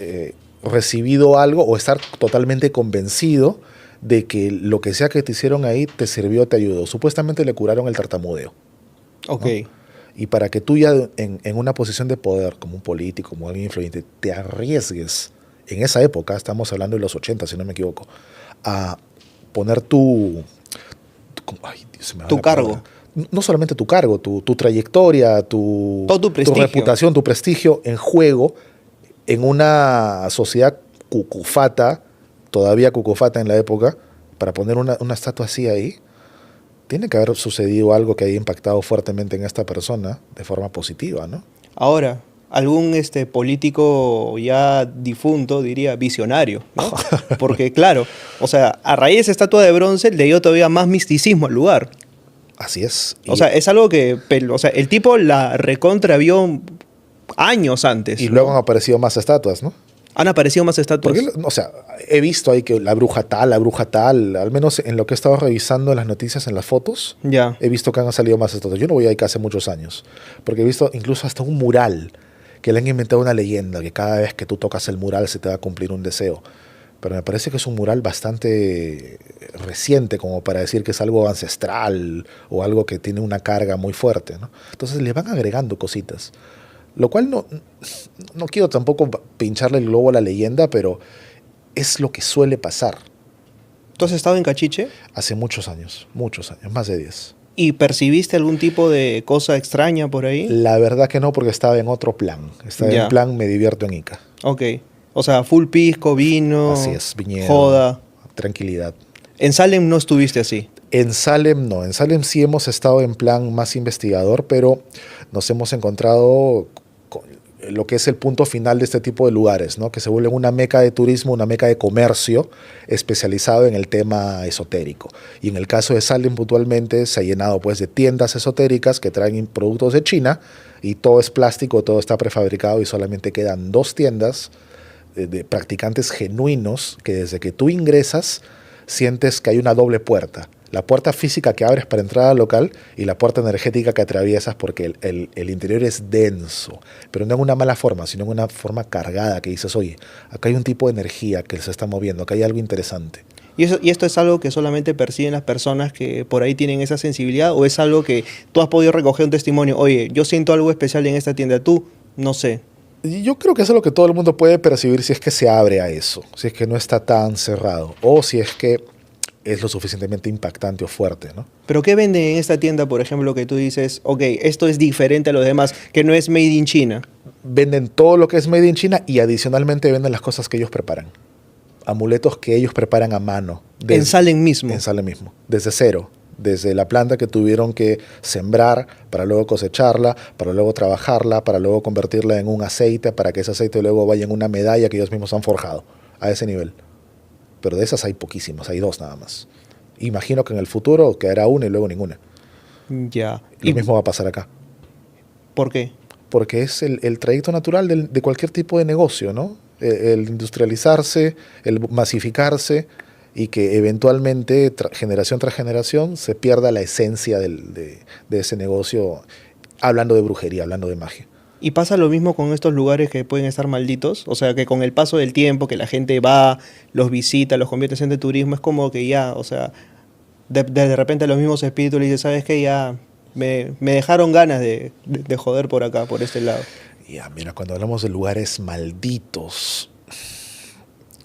recibido algo o estar totalmente convencido de que lo que sea que te hicieron ahí te sirvió, te ayudó. Supuestamente le curaron el tartamudeo. Ok. ¿No? Y para que tú ya en una posición de poder, como un político, como alguien influyente, te arriesgues, en esa época, estamos hablando de los 80, si no me equivoco, a poner ay, Dios, se me va Tu la cargo. palabra. No solamente tu cargo, tu trayectoria, Todo tu prestigio. reputación, tu prestigio en juego en una sociedad cucufata, todavía cucufata en la época, para poner una estatua así ahí. Tiene que haber sucedido algo que haya impactado fuertemente en esta persona de forma positiva, ¿no? Ahora, algún político ya difunto diría visionario, ¿no? Porque claro, o sea, a raíz de esa estatua de bronce le dio todavía más misticismo al lugar. Así es. O sea, es algo que, o sea, el tipo la recontra vio años antes. Y ¿no? luego han aparecido más estatuas, ¿no? Han aparecido más estatuas. Porque, o sea, he visto ahí que la bruja tal, al menos en lo que he estado revisando en las noticias, en las fotos, Ya. he visto que han salido más estatuas. Yo no voy ahí hace muchos años, porque he visto incluso hasta un mural, que le han inventado una leyenda, que cada vez que tú tocas el mural se te va a cumplir un deseo. Pero me parece que es un mural bastante reciente como para decir que es algo ancestral o algo que tiene una carga muy fuerte, ¿no? Entonces le van agregando cositas. Lo cual no quiero tampoco pincharle el globo a la leyenda, pero es lo que suele pasar ¿Tú has estado en Cachiche hace muchos años, más de 10. y percibiste algún tipo de cosa extraña por ahí? La verdad que no, porque estaba en otro plan. Estaba Ya. en plan me divierto en Ica. Ok. O sea, full pisco, vino, Así es, viñedo, joda. tranquilidad. En Salem no estuviste así. En Salem no, en Salem sí hemos estado en plan más investigador, pero nos hemos encontrado con lo que es el punto final de este tipo de lugares, ¿no? Que se vuelven una meca de turismo, una meca de comercio especializado en el tema esotérico. Y en el caso de Salem puntualmente se ha llenado pues de tiendas esotéricas que traen productos de China y todo es plástico, todo está prefabricado y solamente quedan 2 tiendas de practicantes genuinos que desde que tú ingresas sientes que hay una doble puerta. La puerta física que abres para entrar al local y la puerta energética que atraviesas porque el interior es denso, pero no en una mala forma, sino en una forma cargada que dices, oye, acá hay un tipo de energía que se está moviendo, acá hay algo interesante. ¿Y esto es algo que solamente perciben las personas que por ahí tienen esa sensibilidad o es algo que tú has podido recoger un testimonio? Oye, yo siento algo especial en esta tienda, tú, no sé. Y yo creo que eso es lo que todo el mundo puede percibir si es que se abre a eso, si es que no está tan cerrado o si es que es lo suficientemente impactante o fuerte, ¿no? ¿Pero qué venden en esta tienda, por ejemplo, que tú dices, ok, esto es diferente a los demás, que no es made in China? Venden todo lo que es made in China y adicionalmente venden las cosas que ellos preparan. Amuletos que ellos preparan a mano. En Salem mismo. En Salem mismo, desde cero. Desde la planta que tuvieron que sembrar para luego cosecharla, para luego trabajarla, para luego convertirla en un aceite, para que ese aceite luego vaya en una medalla que ellos mismos han forjado. A ese nivel. Pero de esas hay poquísimas, hay 2 nada más. Imagino que en el futuro quedará una y luego ninguna. Ya. Lo mismo va a pasar acá. ¿Por qué? Porque es el trayecto natural de cualquier tipo de negocio, ¿no? El industrializarse, el masificarse y que eventualmente, generación tras generación, se pierda la esencia de ese negocio, hablando de brujería, hablando de magia. ¿Y pasa lo mismo con estos lugares que pueden estar malditos? O sea, que con el paso del tiempo, que la gente va, los visita, los convierte en centro de turismo, es como que ya, o sea, de repente los mismos espíritus le dicen, ¿sabes qué? Ya me dejaron ganas de joder por acá, por este lado. Ya, mira, cuando hablamos de lugares malditos,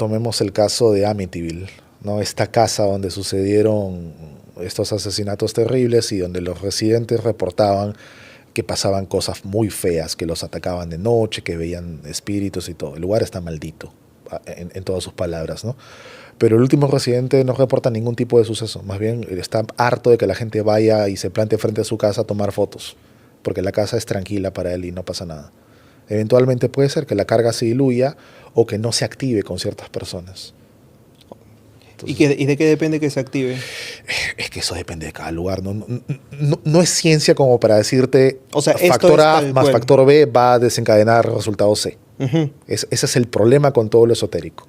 tomemos el caso de Amityville, ¿no? Esta casa donde sucedieron estos asesinatos terribles y donde los residentes reportaban que pasaban cosas muy feas, que los atacaban de noche, que veían espíritus y todo. El lugar está maldito, en todas sus palabras, ¿no? Pero el último residente no reporta ningún tipo de suceso. Más bien está harto de que la gente vaya y se plante frente a su casa a tomar fotos, porque la casa es tranquila para él y no pasa nada. Eventualmente puede ser que la carga se diluya o que no se active con ciertas personas. Entonces, ¿Y de qué depende que se active? es que eso depende de cada lugar. No es ciencia como para decirte, O sea, factor A más cual. factor B va a desencadenar resultado C. Ese es el problema con todo lo esotérico,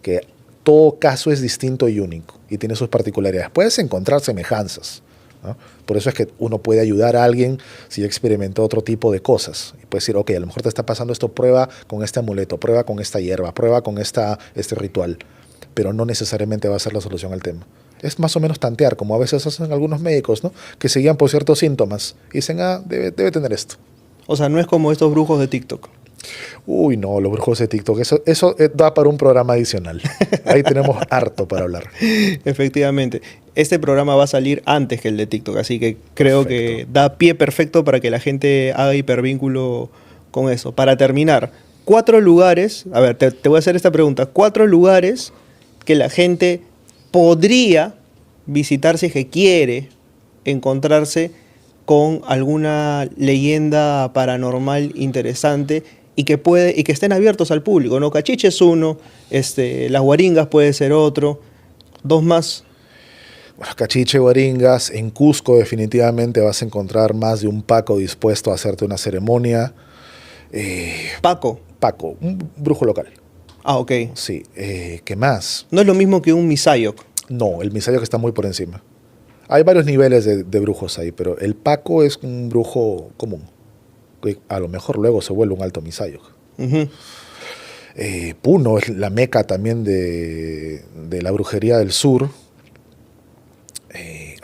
que todo caso es distinto y único y tiene sus particularidades. Puedes encontrar semejanzas, ¿no? Por eso es que uno puede ayudar a alguien si experimentó otro tipo de cosas. Y puede decir, ok, a lo mejor te está pasando esto, prueba con este amuleto, prueba con esta hierba, prueba con este ritual. Pero no necesariamente va a ser la solución al tema. Es más o menos tantear, como a veces hacen algunos médicos, ¿no? Que se guían por ciertos síntomas y dicen, debe tener esto. O sea, no es como estos brujos de TikTok. Uy, no, los brujos de TikTok, eso da para un programa adicional. Ahí tenemos harto para hablar. Efectivamente. Este programa va a salir antes que el de TikTok, así que creo que da pie perfecto para que la gente haga hipervínculo con eso. Para terminar, 4 lugares, a ver, te voy a hacer esta pregunta, 4 lugares que la gente podría visitar si es que quiere encontrarse con alguna leyenda paranormal interesante y que estén abiertos al público, ¿no? Cachiche es uno, Las Guaringas puede ser otro, 2 más. Bueno, Cachiche, Guaringas, en Cusco definitivamente vas a encontrar más de un Paco dispuesto a hacerte una ceremonia. Paco. Paco, un brujo local. Ah, ok. Sí, ¿qué más? No es lo mismo que un Misayok. No, el Misayo está muy por encima. Hay varios niveles de brujos ahí, pero el Paco es un brujo común. Que a lo mejor luego se vuelve un alto Misayo. Uh-huh. Puno es la meca también de la brujería del sur.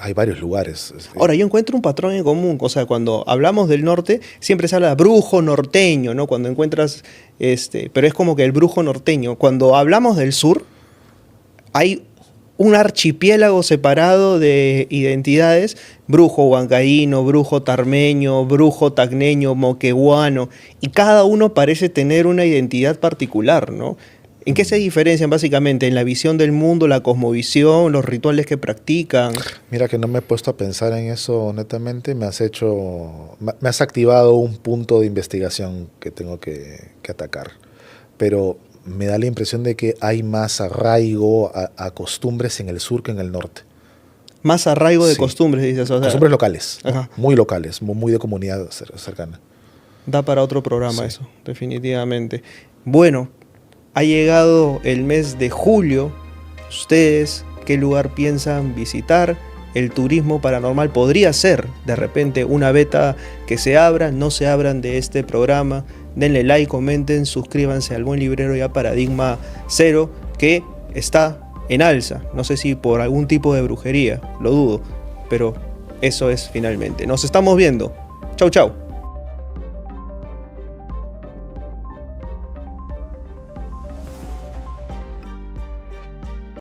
Hay varios lugares. Ahora, yo encuentro un patrón en común. O sea, cuando hablamos del norte, siempre se habla de brujo norteño, ¿no? Cuando encuentras, pero es como que el brujo norteño. Cuando hablamos del sur, hay un archipiélago separado de identidades, brujo huancaíno, brujo tarmeño, brujo tacneño, moqueguano, y cada uno parece tener una identidad particular, ¿no? ¿En qué se diferencian básicamente? ¿En la visión del mundo, la cosmovisión, los rituales que practican? Mira que no me he puesto a pensar en eso netamente, me has activado un punto de investigación que tengo que atacar, pero me da la impresión de que hay más arraigo a costumbres en el sur que en el norte. Más arraigo de Sí. costumbres, dices. O sea, Costumbres locales, ajá. muy locales, muy de comunidad cercana. Da para otro programa Sí. eso, definitivamente. Bueno, ha llegado el mes de julio. ¿Ustedes qué lugar piensan visitar? El turismo paranormal podría ser de repente una beta que se abra, no se abran de este programa. Denle like, comenten, suscríbanse al Buen Librero y a Paradigma Cero, que está en alza. No sé si por algún tipo de brujería, lo dudo, pero eso es finalmente. Nos estamos viendo. Chau, chau.